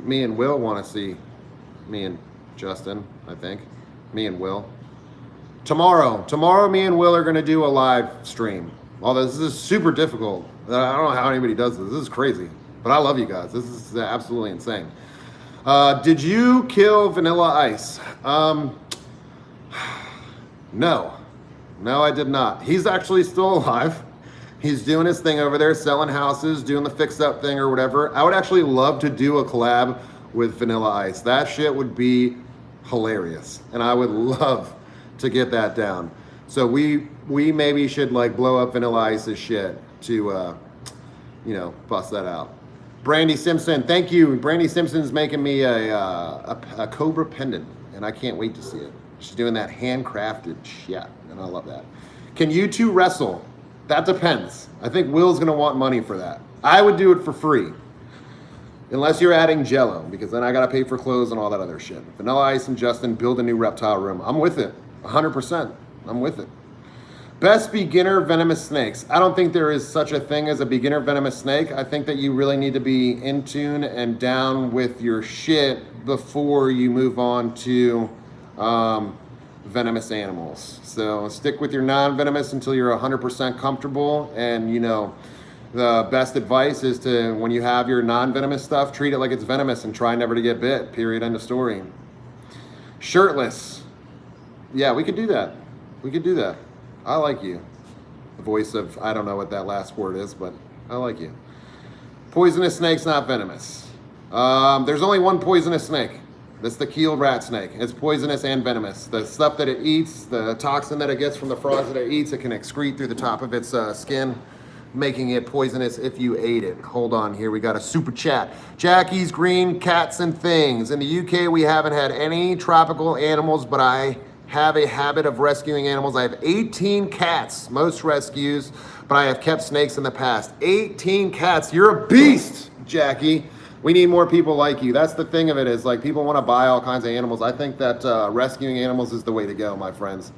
me and Will want to see me and Justin, I think. Me and Will. Tomorrow, me and Will are going to do a live stream. Although this is super difficult. I don't know how anybody does this. This is crazy. But I love you guys. This is absolutely insane. Did you kill Vanilla Ice? No. No, I did not. He's actually still alive. He's doing his thing over there, selling houses, doing the fix-up thing or whatever. I would actually love to do a collab with Vanilla Ice. That shit would be hilarious. And I would love to get that down. So we maybe should like blow up Vanilla Ice's shit to, you know, bust that out. Brandy Simpson, thank you. Brandy Simpson's making me a Cobra pendant, and I can't wait to see it. She's doing that handcrafted shit, and I love that. Can you two wrestle? That depends. I think Will's gonna want money for that. I would do it for free. Unless you're adding Jello, because then I gotta pay for clothes and all that other shit. Vanilla Ice and Justin build a new reptile room. I'm with it, 100%. I'm with it. Best beginner venomous snakes. I don't think there is such a thing as a beginner venomous snake. I think that you really need to be in tune and down with your shit before you move on to venomous animals. So stick with your non-venomous until you're 100% comfortable. And you know, the best advice is to, when you have your non-venomous stuff, treat it like it's venomous and try never to get bit, period, end of story. Shirtless. Yeah, we could do that. We could do that. I like you. The voice of, I don't know what that last word is, but I like you. Poisonous snakes, not venomous. There's only one poisonous snake. That's the keeled rat snake. It's poisonous and venomous. The stuff that it eats, the toxin that it gets from the frogs that it eats, it can excrete through the top of its skin, making it poisonous if you ate it. Hold on here, we got a super chat. Jackie's Green Cats and Things. In the UK, we haven't had any tropical animals, but I have a habit of rescuing animals. I have 18 cats, most rescues, but I have kept snakes in the past. 18 cats, you're a beast, Jackie. We need more people like you. That's the thing of it, is like people want to buy all kinds of animals. I think that rescuing animals is the way to go, my friends.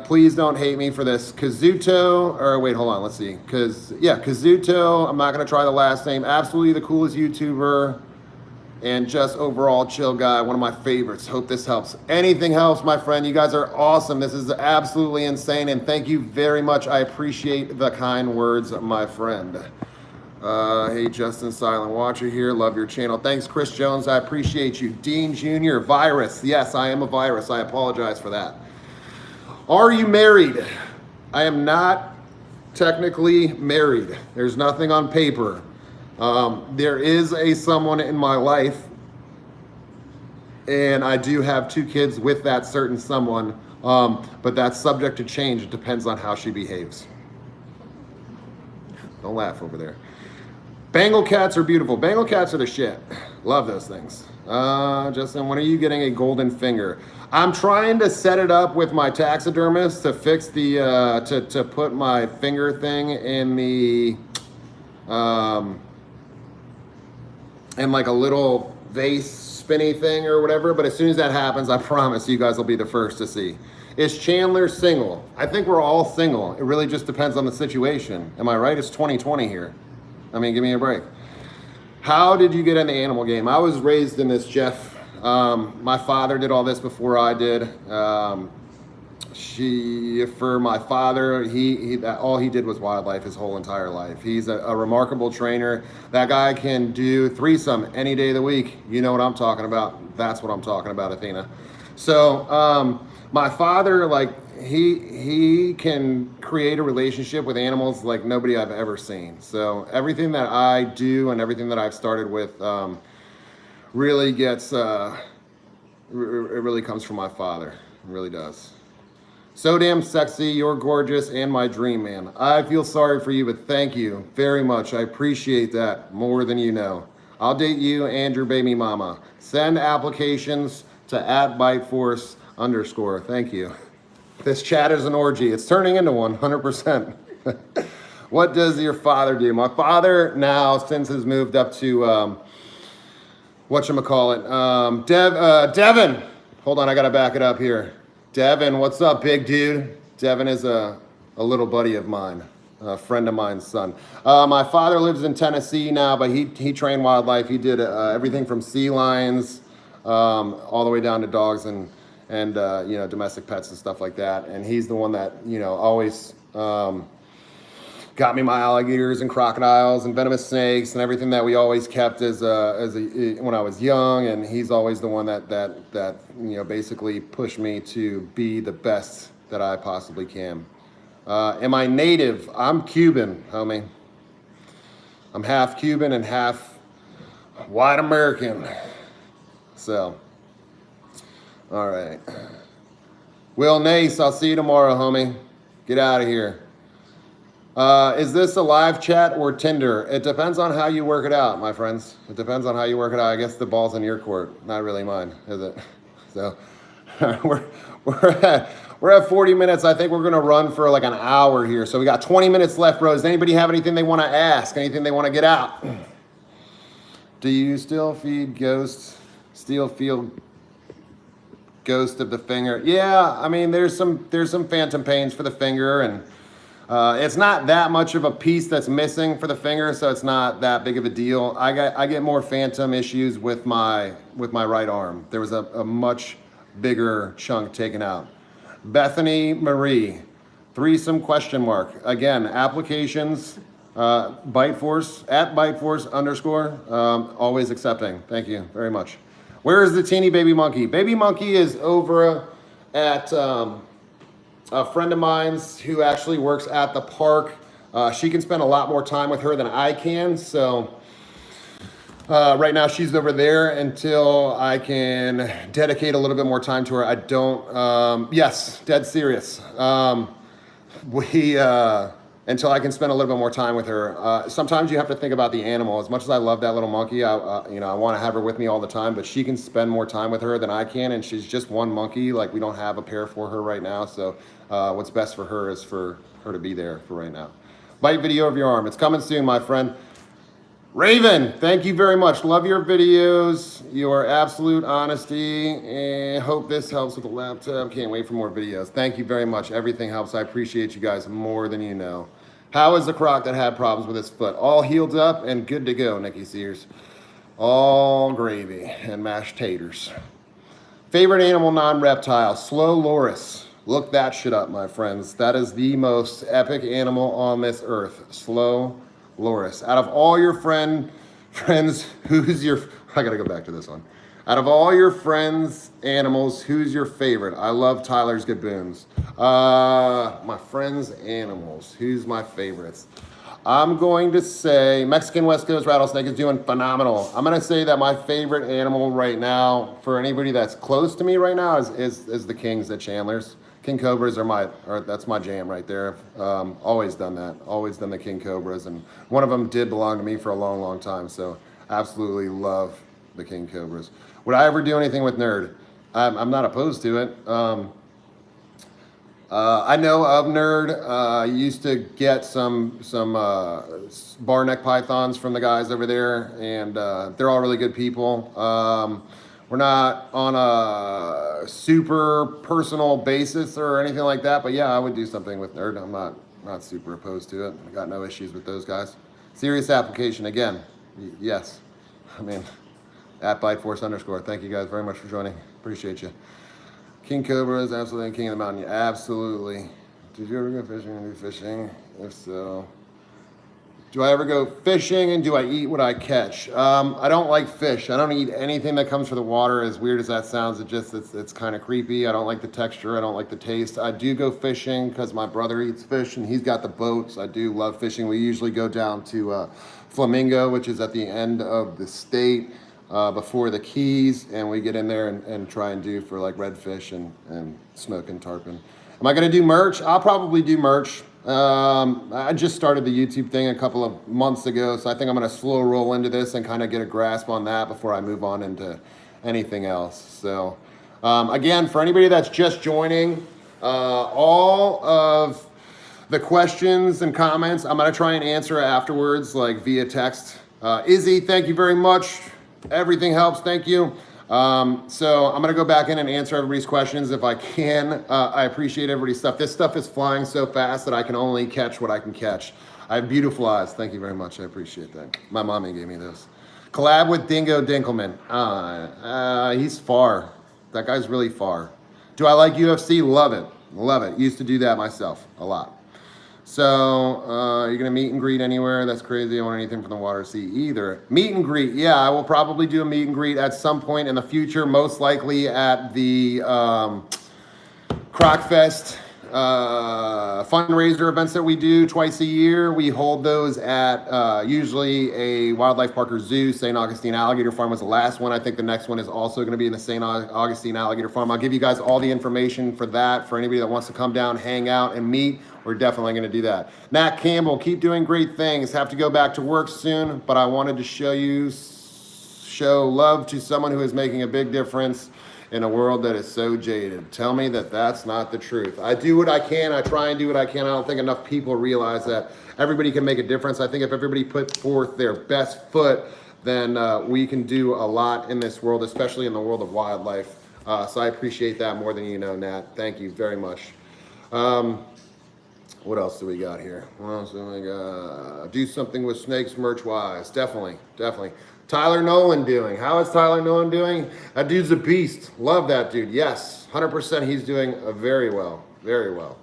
Please don't hate me for this. Kazuto, or wait, hold on, let's see. Kazuto, I'm not gonna try the last name. Absolutely the coolest YouTuber and just overall chill guy, one of my favorites. Hope this helps. Anything helps, my friend. You guys are awesome. This is absolutely insane, and thank you very much. I appreciate the kind words, my friend. Hey, Justin Silent Watcher here. Love your channel. Thanks, Chris Jones. I appreciate you. Dean Jr. Virus. Yes, I am a virus. I apologize for that. Are you married? I am not technically married. There's nothing on paper. There is someone in my life, and I do have 2 kids with that certain someone, but that's subject to change. It depends on how she behaves. Don't laugh over there. Bengal cats are beautiful. Bengal cats are the shit. Love those things. Justin, when are you getting a golden finger? I'm trying to set it up with my taxidermist to fix the, to put my finger thing in the, in like a little vase spinny thing or whatever. But as soon as that happens, I promise you guys will be the first to see. Is Chandler single? I think we're all single. It really just depends on the situation. Am I right? It's 2020 here. I mean, give me a break. How did you get in the animal game? I was raised in this, Jeff. My father did all this before I did. For my father, all he did was wildlife his whole entire life. He's a remarkable trainer. That guy can do threesome any day of the week. You know what I'm talking about. That's what I'm talking about, Athena. So my father, like, he can create a relationship with animals like nobody I've ever seen. So everything that I do and everything that I've started with really gets, it really comes from my father. It really does. So damn sexy, you're gorgeous, and my dream man. I feel sorry for you, but thank you very much. I appreciate that more than you know. I'll date you and your baby mama. Send applications to @BiteForce_. Thank you. This chat is an orgy. It's turning into one, 100%. What does your father do? My father now, since has moved up to, whatchamacallit, Devin. Hold on, I gotta back it up here. Devin, what's up, big dude? Devin is a little buddy of mine, a friend of mine's son. My father lives in Tennessee now, but he trained wildlife. He did everything from sea lions all the way down to dogs and you know, domestic pets and stuff like that. And he's the one that, you know, always got got me my alligators and crocodiles and venomous snakes and everything that we always kept as when I was young. And he's always the one that you know, basically pushed me to be the best that I possibly can. Am I native? I'm Cuban, homie. I'm half Cuban and half white American. So, all right. Will Nace, I'll see you tomorrow, homie. Get out of here. Is this a live chat or Tinder? It depends on how you work it out, my friends. It depends on how you work it out. I guess the ball's in your court, not really mine, is it? So we're at 40 minutes. I think we're gonna run for like an hour here. So we got 20 minutes left, bro. Does anybody have anything they want to ask? Anything they want to get out? Do you still feed ghosts? Still feel ghost of the finger? Yeah, I mean, there's some phantom pains for the finger, and it's not that much of a piece that's missing for the finger, so it's not that big of a deal. I get more phantom issues with my right arm. There was a much bigger chunk taken out. Bethany Marie, threesome question mark. Again, applications, Biteforce, at Biteforce _, always accepting. Thank you very much. Where is the teeny baby monkey? Baby monkey is over at a friend of mine's who actually works at the park. She can spend a lot more time with her than I can, so right now she's over there until I can dedicate a little bit more time to her. I don't, yes, dead serious. Until I can spend a little bit more time with her. Sometimes you have to think about the animal. As much as I love that little monkey, I want to have her with me all the time, but she can spend more time with her than I can, and she's just one monkey. Like, we don't have a pair for her right now, so what's best for her is for her to be there for right now. Bite video of your arm. It's coming soon, my friend. Raven, thank you very much. Love your videos, your absolute honesty, and hope this helps with the laptop. Can't wait for more videos. Thank you very much. Everything helps. I appreciate you guys more than you know. How is the croc that had problems with his foot? All healed up and good to go, Nikki Sears. All gravy and mashed taters. Favorite animal, non-reptile, slow loris. Look that shit up, my friends. That is the most epic animal on this earth. Slow loris. Out of all your friends, who's your, I gotta go back to this one. Out of all your friends' animals, who's your favorite? I love Tyler's Gaboons. My friends' animals, who's my favorites? I'm going to say Mexican West Coast rattlesnake is doing phenomenal. I'm gonna say that my favorite animal right now, for anybody that's close to me right now, is the kings at Chandler's. King Cobras that's my jam right there. Always done that. Always done the King Cobras, and one of them did belong to me for a long, long time. So absolutely love the King Cobras. Would I ever do anything with Nerd? I'm not opposed to it. I know of Nerd. I used to get some bar neck pythons from the guys over there, and they're all really good people. We're not on a super personal basis or anything like that, but yeah, I would do something with Nerd. I'm not super opposed to it. I got no issues with those guys. Serious application, again, yes. I mean, at Biteforce _. Thank you guys very much for joining. Appreciate you. King Cobra is absolutely king of the mountain. Absolutely. Did you ever go fishing and do fishing? If so, do I ever go fishing and do I eat what I catch? I don't like fish. I don't eat anything that comes from the water. As weird as that sounds, it's kind of creepy. I don't like the texture. I don't like the taste. I do go fishing because my brother eats fish and he's got the boats. I do love fishing. We usually go down to Flamingo, which is at the end of the state before the Keys, and we get in there and try and do for like redfish and smoking tarpon. Am I gonna do merch? I'll probably do merch. I just started the YouTube thing a couple of months ago, so I think I'm going to slow roll into this and kind of get a grasp on that before I move on into anything else. So, again, for anybody that's just joining, all of the questions and comments, I'm going to try and answer afterwards, like via text. Izzy, thank you very much. Everything helps. Thank you. So I'm going to go back in and answer everybody's questions if I can. I appreciate everybody's stuff. This stuff is flying so fast that I can only catch what I can catch. I have beautiful eyes. Thank you very much. I appreciate that. My mommy gave me those. Collab with Dingo Dinkelman. He's far. That guy's really far. Do I like UFC? Love it. Love it. Used to do that myself a lot. So you're gonna meet and greet anywhere? That's crazy. I don't want anything from the water sea either. Meet and greet, yeah, I will probably do a meet and greet at some point in the future, most likely at the Crocfest fundraiser events that we do twice a year. We hold those at usually a wildlife park or zoo. St. Augustine Alligator Farm was the last one. I think the next one is also going to be in the St. Augustine Alligator Farm. I'll give you guys all the information for that. For anybody that wants to come down, hang out, and meet, we're definitely going to do that. Nat Campbell, keep doing great things. Have to go back to work soon, but I wanted to show love to someone who is making a big difference in a world that is so jaded. Tell me that that's not the truth. I do what I can. I try and do what I can. I don't think enough people realize that everybody can make a difference. I think if everybody put forth their best foot, then we can do a lot in this world, especially in the world of wildlife. So I appreciate that more than you know, Nat. Thank you very much. What else do we got here? What else do we got? Do something with snakes merch-wise. Definitely, definitely. Tyler Nolan doing? How is Tyler Nolan doing? That dude's a beast. Love that dude. Yes, 100% he's doing very well. Very well.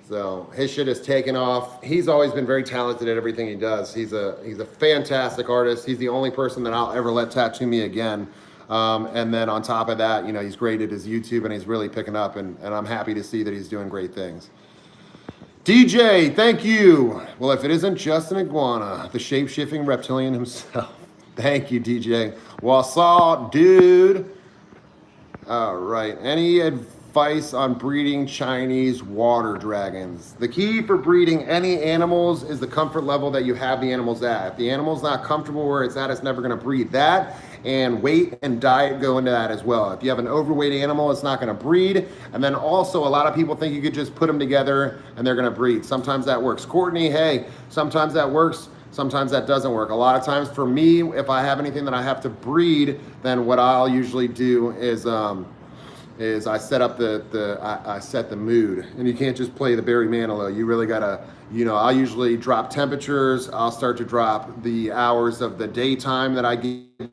So his shit is taken off. He's always been very talented at everything he does. He's a fantastic artist. He's the only person that I'll ever let tattoo me again. And then on top of that, you know, he's great at his YouTube and he's really picking up, and I'm happy to see that he's doing great things. DJ, thank you. Well, if it isn't just an iguana, the shape-shifting reptilian himself. Thank you, DJ. Wausau, dude. All right. Any advice on breeding Chinese water dragons? The key for breeding any animals is the comfort level that you have the animals at. If the animal's not comfortable where it's at, it's never going to breed. That and weight and diet go into that as well. If you have an overweight animal, it's not going to breed. And then also, a lot of people think you could just put them together and they're going to breed. Sometimes that works. Courtney, hey, sometimes that works. Sometimes that doesn't work. A lot of times for me, if I have anything that I have to breed, then what I'll usually do is I set up I set the mood. And you can't just play the Barry Manilow. You really gotta, you know, I'll usually drop temperatures. I'll start to drop the hours of the daytime that I give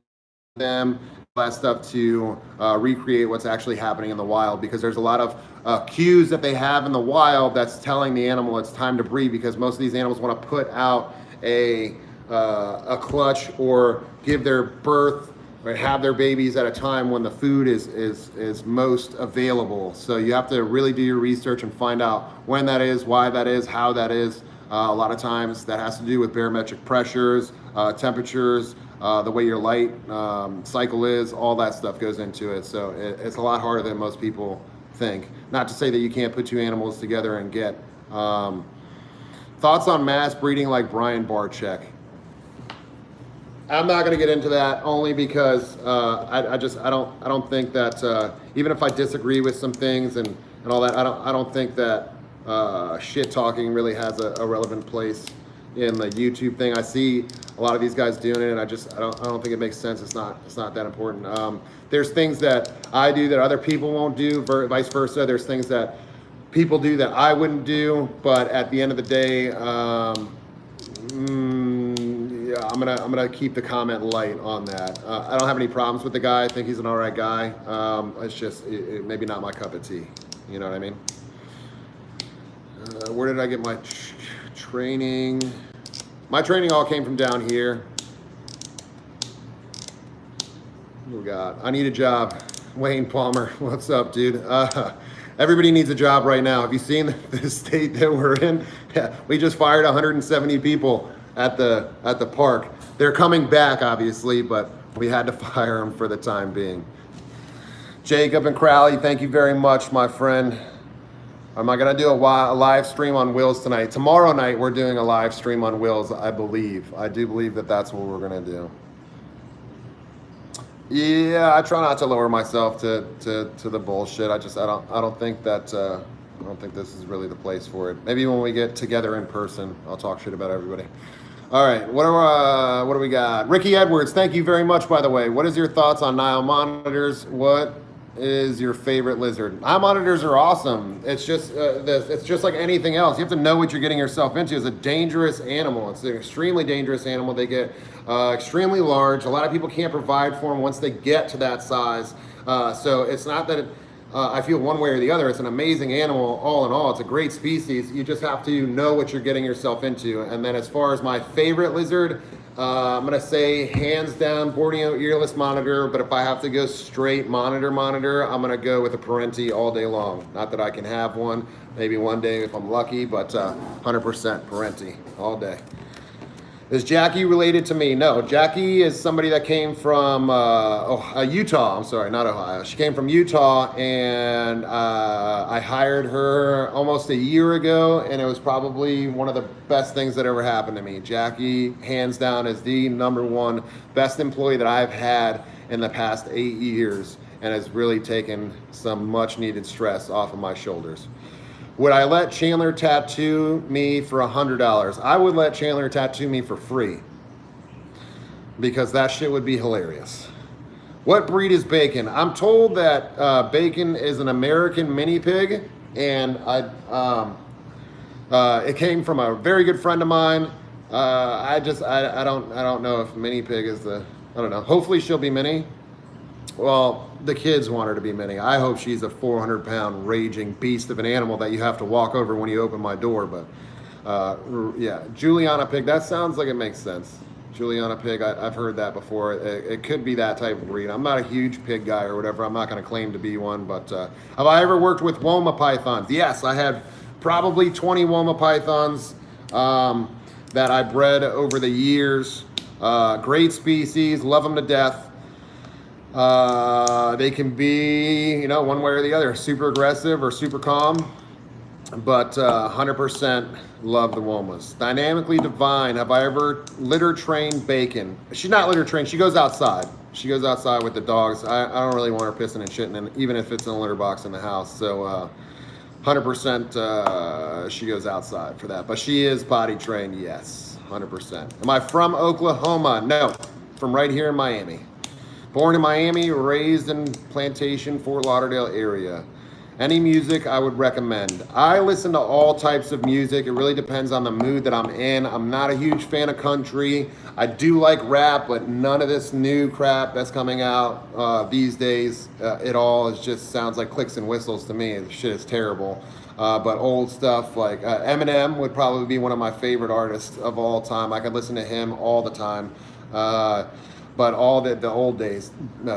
them, all that stuff to recreate what's actually happening in the wild, because there's a lot of cues that they have in the wild that's telling the animal it's time to breed, because most of these animals want to put out a clutch or give their birth or have their babies at a time when the food is most available. So you have to really do your research and find out when that is, why that is, how that is. A lot of times that has to do with barometric pressures, temperatures, the way your light cycle is, all that stuff goes into it. So it's a lot harder than most people think. Not to say that you can't put two animals together and get thoughts on mass breeding like Brian Barczyk. I'm not going to get into that, only because I don't think that even if I disagree with some things and all that, I don't think that shit talking really has a relevant place in the YouTube thing. I see a lot of these guys doing it, and I don't think it makes sense. It's not that important. There's things that I do that other people won't do, vice versa. There's things that people do that I wouldn't do, but at the end of the day, yeah, I'm gonna keep the comment light on that. I don't have any problems with the guy. I think he's an all right guy. It's just maybe not my cup of tea. You know what I mean? Where did I get my training? My training all came from down here. Oh God, I need a job. Wayne Palmer, what's up, dude? Everybody needs a job right now. Have you seen the state that we're in? Yeah, we just fired 170 people at the park. They're coming back, obviously, but we had to fire them for the time being. Jacob and Crowley, thank you very much, my friend. Am I gonna do a live stream on Wills tonight? Tomorrow night, we're doing a live stream on Wills, I believe. I do believe that that's what we're gonna do. Yeah, I try not to lower myself to the bullshit. I don't think that I don't think this is really the place for it. Maybe when we get together in person, I'll talk shit about everybody. All right, what do we got? Ricky Edwards, thank you very much, by the way. What is your thoughts on Nile monitors? What is your favorite lizard? Nile monitors are awesome. It's just like anything else. You have to know what you're getting yourself into. It's a dangerous animal. It's an extremely dangerous animal. They get extremely large. A lot of people can't provide for them once they get to that size. So it's not that I feel one way or the other. It's an amazing animal, all in all. It's a great species. You just have to know what you're getting yourself into. And then as far as my favorite lizard, I'm gonna say hands down Borneo earless monitor. But if I have to go straight monitor, I'm gonna go with a Parenti all day long. Not that I can have one, maybe one day if I'm lucky, but 100% Parenti all day. Is Jackie related to me? No, Jackie is somebody that came from Utah. I'm sorry, not Ohio. She came from Utah, and I hired her almost a year ago, and it was probably one of the best things that ever happened to me. Jackie, hands down, is the #1 best employee that I've had in the past 8 years, and has really taken some much needed stress off of my shoulders. Would I let Chandler tattoo me for $100? I would let Chandler tattoo me for free, because that shit would be hilarious. What breed is Bacon? I'm told that Bacon is an American mini pig, and it came from a very good friend of mine. I don't know if mini pig is I don't know. Hopefully she'll be mini. Well, the kids want her to be mini. I hope she's a 400-pound raging beast of an animal that you have to walk over when you open my door. But yeah, Juliana pig. That sounds like it makes sense. Juliana pig. I've heard that before. It could be that type of breed. I'm not a huge pig guy or whatever. I'm not going to claim to be one. But have I ever worked with Woma pythons? Yes, I had probably 20 Woma pythons that I bred over the years. Great species. Love them to death. They can be, one way or the other, super aggressive or super calm, but 100% love the Womas. Dynamically Divine. Have I ever litter trained Bacon? She's not litter trained. She goes outside. She goes outside with the dogs. I don't really want her pissing and shitting, and even if it's in a litter box in the house. So 100% she goes outside for that. But she is potty trained, yes, 100%. Am I from Oklahoma? No, from right here in Miami. Born in Miami, raised in Plantation, Fort Lauderdale area. Any music I would recommend? I listen to all types of music. It really depends on the mood that I'm in. I'm not a huge fan of country. I do like rap, but none of this new crap that's coming out these days, it all just sounds like clicks and whistles to me. The shit is terrible. But old stuff like Eminem would probably be one of my favorite artists of all time. I could listen to him all the time. But all the old days,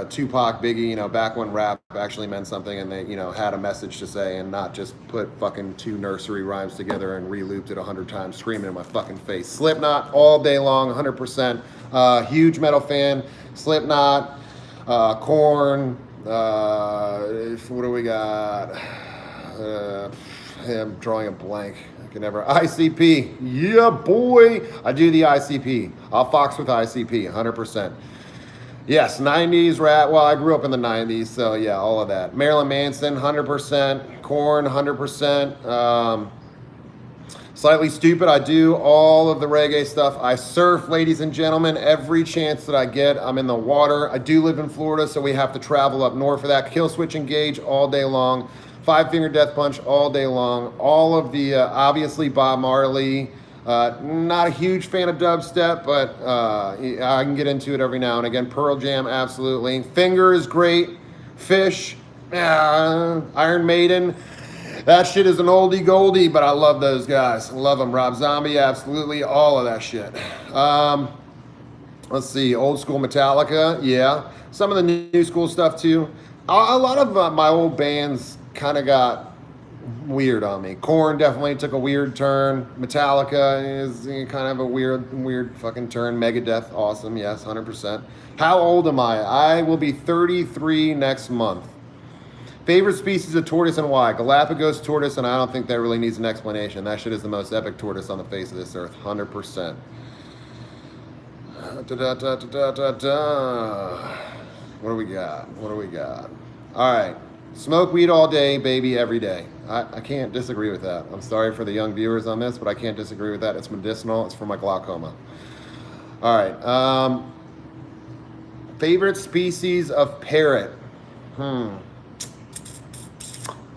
Tupac, Biggie, back when rap actually meant something and they, had a message to say and not just put fucking 2 nursery rhymes together and re-looped it 100 times, screaming in my fucking face. Slipknot all day long, 100%. Huge metal fan. Slipknot, Korn. What do we got? I'm drawing a blank. Never. ICP, yeah boy, I do the ICP. I'll fox with ICP, 100%. Yes, 90s rap. Well, I grew up in the 90s, so yeah, all of that. Marilyn Manson, 100%. Korn, 100%. Slightly Stupid, I do all of the reggae stuff. I surf, ladies and gentlemen, every chance that I get. I'm in the water. I do live in Florida, so we have to travel up north for that. Kill Switch Engage all day long. 5 Finger Death Punch all day long. All of the, obviously Bob Marley. Not a huge fan of dubstep, but I can get into it every now and again. Pearl Jam, absolutely. Finger is great. Fish, Iron Maiden. That shit is an oldie goldie, but I love those guys. I love them. Rob Zombie, absolutely. All of that shit. Let's see. Old school Metallica, yeah. Some of the new school stuff too. A lot of my old bands kind of got weird on me. Korn definitely took a weird turn. Metallica is kind of a weird fucking turn. Megadeth, awesome, yes, 100%. How old am I? I will be 33 next month. Favorite species of tortoise and why? Galapagos tortoise, and I don't think that really needs an explanation. That shit is the most epic tortoise on the face of this earth, 100%. What do we got? All right. Smoke weed all day, baby, every day. I can't disagree with that. I'm sorry for the young viewers on this, but I can't disagree with that. It's medicinal. It's for my glaucoma. All right. Favorite species of parrot? I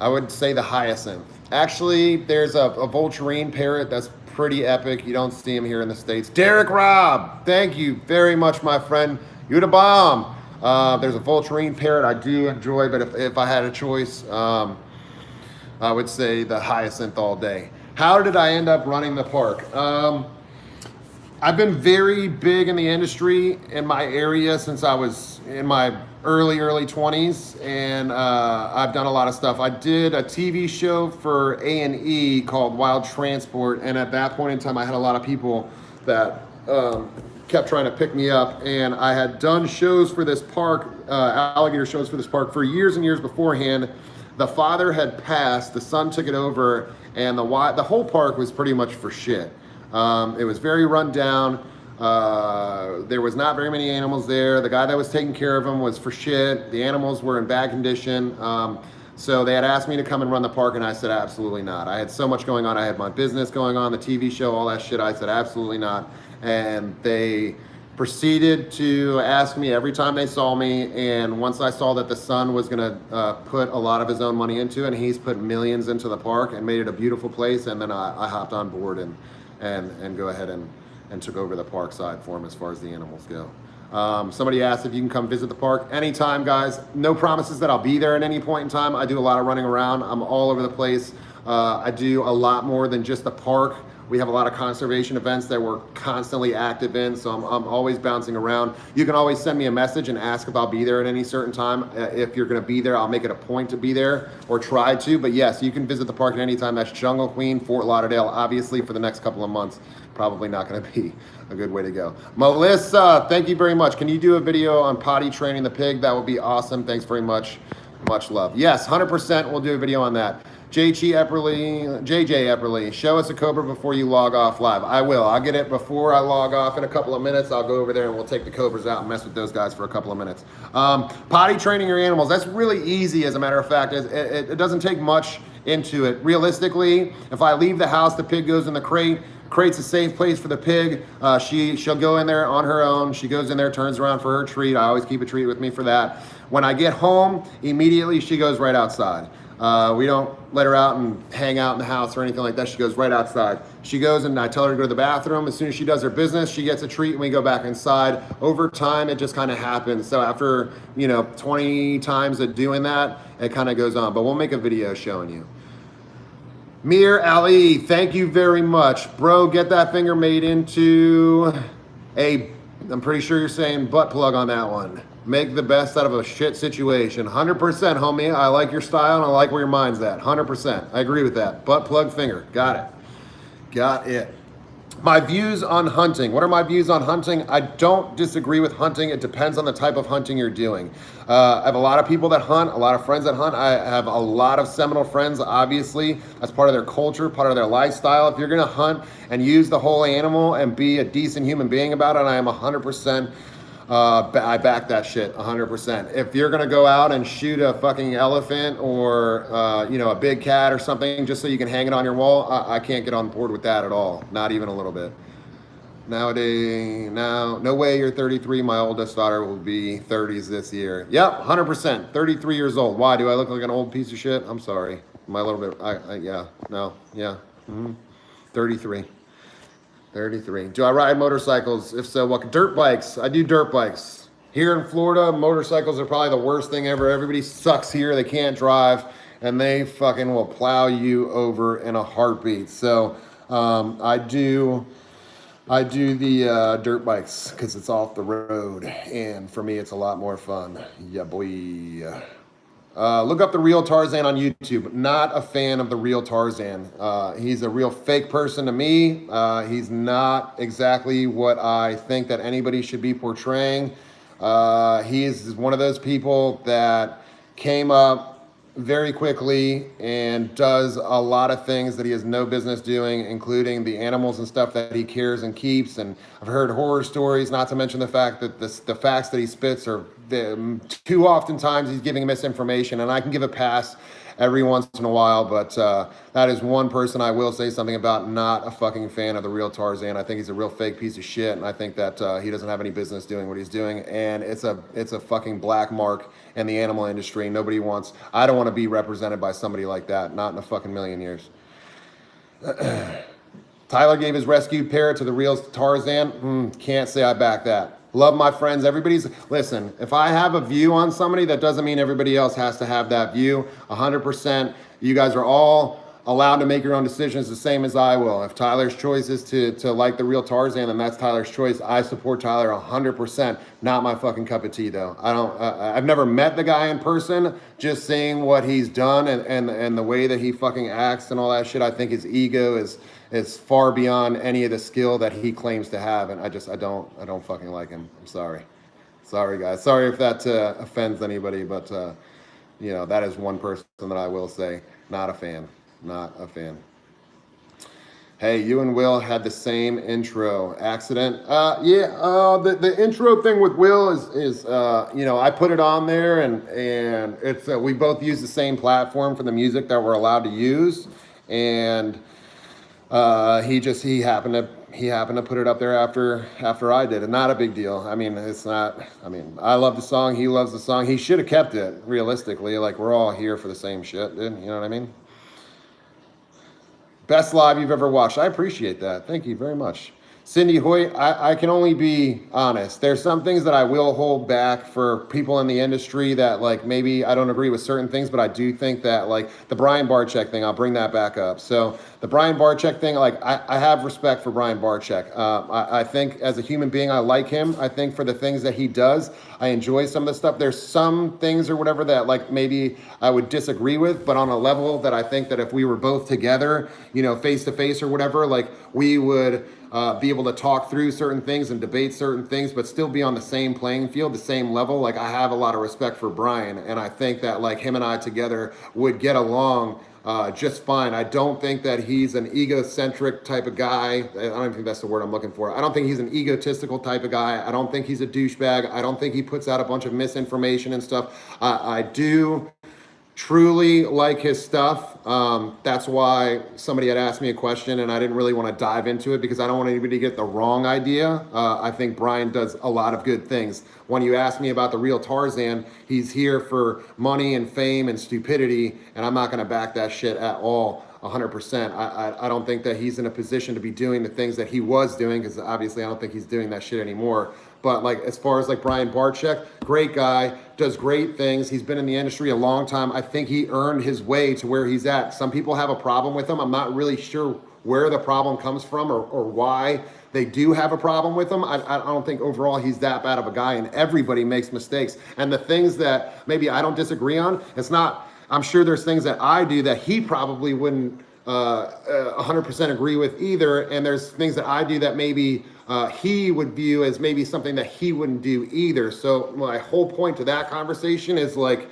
would say the hyacinth. Actually, there's a Vulturine parrot that's pretty epic. You don't see him here in the States. Derek Robb, thank you very much, my friend. You're the bomb. There's a Vulturine parrot I do enjoy, but if I had a choice, I would say the Hyacinth all day. How did I end up running the park? I've been very big in the industry in my area since I was in my early 20s, and I've done a lot of stuff. I did a TV show for A&E called Wild Transport, and at that point in time I had a lot of people that kept trying to pick me up, and I had done shows for this park, alligator shows for this park for years and years beforehand. The father had passed, the son took it over, and the whole park was pretty much for shit. It was very run down. There was not very many animals there. The guy that was taking care of them was for shit. The animals were in bad condition. So they had asked me to come and run the park, and I said absolutely not. I had so much going on. I had my business going on, the TV show, all that shit. I said absolutely not. And they proceeded to ask me every time they saw me, and once I saw that the son was gonna put a lot of his own money into it, and he's put millions into the park and made it a beautiful place, and then I hopped on board and go ahead and took over the park side for him as far as the animals go. Somebody asked if you can come visit the park. Anytime, guys. No promises that I'll be there at any point in time. I do a lot of running around. I'm all over the place. I do a lot more than just the park. We have a lot of conservation events that we're constantly active in, so I'm always bouncing around. You can always send me a message and ask if I'll be there at any certain time. If you're gonna be there, I'll make it a point to be there, or try to, but yes, you can visit the park at any time. That's Jungle Queen, Fort Lauderdale. Obviously, for the next couple of months, probably not gonna be a good way to go. Melissa, thank you very much. Can you do a video on potty training the pig? That would be awesome. Thanks very much. Much love. Yes, 100% we'll do a video on that. JJ Epperly, show us a cobra before you log off live. I will. I'll get it before I log off in a couple of minutes. I'll go over there and we'll take the cobras out and mess with those guys for a couple of minutes. Potty training your animals, that's really easy, as a matter of fact. It doesn't take much into it. Realistically, if I leave the house, the pig goes in the crate. Crate's a safe place for the pig. She'll go in there on her own. She goes in there, turns around for her treat. I always keep a treat with me for that. When I get home, immediately she goes right outside. We don't let her out and hang out in the house or anything like that. She goes right outside. She goes and I tell her to go to the bathroom. As soon as she does her business, she gets a treat and we go back inside. Over time, it just kind of happens. So after, 20 times of doing that, it kind of goes on. But we'll make a video showing you. Mir Ali, thank you very much. Bro, get that finger made into I'm pretty sure you're saying butt plug on that one. Make the best out of a shit situation. 100%, homie. I like your style and I like where your mind's at. 100%. I agree with that. Butt plug finger. Got it. Got it. My views on hunting. What are my views on hunting? I don't disagree with hunting. It depends on the type of hunting you're doing. I have a lot of people that hunt, a lot of friends that hunt. I have a lot of Seminole friends, obviously. That's part of their culture, part of their lifestyle. If you're gonna hunt and use the whole animal and be a decent human being about it, I am 100%, I back that shit 100%. If you're gonna go out and shoot a fucking elephant or a big cat or something just so you can hang it on your wall, I can't get on board with that at all. Not even a little bit. Nowadays, no way you're 33. My oldest daughter will be 30s this year. Yep, 100%. 33 years old. Why? Do I look like an old piece of shit? I'm sorry. Am I a little bit? Yeah. No. Yeah. 33. 33. Do I ride motorcycles? If so, what? Dirt bikes. I do dirt bikes. Here in Florida, motorcycles are probably the worst thing ever. Everybody sucks here. They can't drive, and they fucking will plow you over in a heartbeat. So I do the dirt bikes because it's off the road, and for me, it's a lot more fun. Yeah, boy. Look up The Real Tarzan on YouTube. Not a fan of The Real Tarzan. He's a real fake person to me. He's not exactly what I think that anybody should be portraying. He is one of those people that came up very quickly and does a lot of things that he has no business doing, including the animals and stuff that he cares and keeps. And I've heard horror stories, not to mention the fact that the facts that he spits are too oftentimes he's giving misinformation, and I can give a pass every once in a while, but that is one person I will say something about. Not a fucking fan of The Real Tarzan. I think he's a real fake piece of shit, and I think that he doesn't have any business doing what he's doing, and it's a fucking black mark in the animal industry. I don't want to be represented by somebody like that, not in a fucking million years. Tyler gave his rescued parrot to The Real Tarzan. Can't say I back that. Love my friends. Listen, if I have a view on somebody, that doesn't mean everybody else has to have that view. 100%. You guys are all allowed to make your own decisions the same as I will. If Tyler's choice is to like the real Tarzan, then that's Tyler's choice. I support Tyler 100%. Not my fucking cup of tea though. I've never met the guy in person. Just seeing what he's done and the way that he fucking acts and all that shit, I think his ego is far beyond any of the skill that he claims to have, and I don't fucking like him. I'm sorry guys. Sorry if that offends anybody, but that is one person that I will say not a fan. Hey, you and Will had the same intro accident. The intro thing with Will is I put it on there and it's we both use the same platform for the music that we're allowed to use, and he happened to put it up there after I did, and not a big deal. I mean, I love the song, he loves the song. He should have kept it, realistically. Like, we're all here for the same shit, dude. You know what I mean? Best live you've ever watched. I appreciate that. Thank you very much. Cindy Hoyt, I can only be honest. There's some things that I will hold back for people in the industry that, like, maybe I don't agree with certain things, but I do think that, like, the Brian Barczyk thing, I'll bring that back up. So the Brian Barczyk thing, like, I have respect for Brian Barczyk. I think as a human being, I like him. I think for the things that he does, I enjoy some of the stuff. There's some things or whatever that, like, maybe I would disagree with, but on a level that I think that if we were both together, face to face or whatever, like, we would be able to talk through certain things and debate certain things, but still be on the same playing field, the same level. Like, I have a lot of respect for Brian, and I think that, like, him and I together would get along just fine. I don't think that he's an egocentric type of guy. I don't think that's the word I'm looking for. I don't think he's an egotistical type of guy. I don't think he's a douchebag. I don't think he puts out a bunch of misinformation and stuff. I do truly like his stuff. That's why somebody had asked me a question and I didn't really want to dive into it, because I don't want anybody to get the wrong idea. I think Brian does a lot of good things. When you ask me about the real Tarzan, he's here for money and fame and stupidity, and I'm not going to back that shit at all. 100%. I don't think that he's in a position to be doing the things that he was doing, because obviously I don't think he's doing that shit anymore. But, like, as far as, like, Brian Barczyk, great guy, does great things. He's been in the industry a long time. I think he earned his way to where he's at. Some people have a problem with him. I'm not really sure where the problem comes from or why they do have a problem with him. I don't think overall he's that bad of a guy, and everybody makes mistakes. And the things that maybe I don't disagree on, I'm sure there's things that I do that he probably wouldn't 100% agree with either, and there's things that I do that maybe he would view as maybe something that he wouldn't do either. So my whole point to that conversation is, like,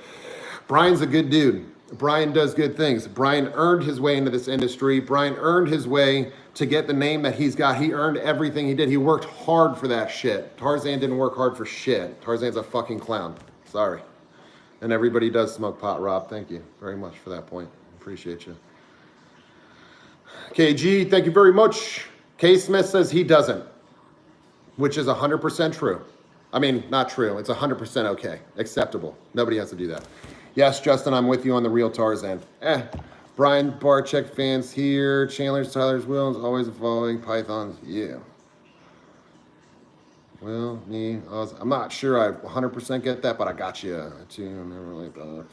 Brian's a good dude. Brian does good things. Brian earned his way into this industry. Brian earned his way to get the name that he's got. He earned everything he did. He worked hard for that shit. Tarzan didn't work hard for shit. Tarzan's a fucking clown. Sorry. And everybody does smoke pot, Rob. Thank you very much for that point. Appreciate you. KG, thank you very much. K. Smith says he doesn't, which is 100% true. I mean, not true. It's 100% okay. Acceptable. Nobody has to do that. Yes, Justin, I'm with you on the real Tarzan. Brian Barczyk fans here. Chandler's, Tyler's, Will's, always following Pythons. Yeah. Well, I'm not sure I 100% get that, but I got you. I'm never like that.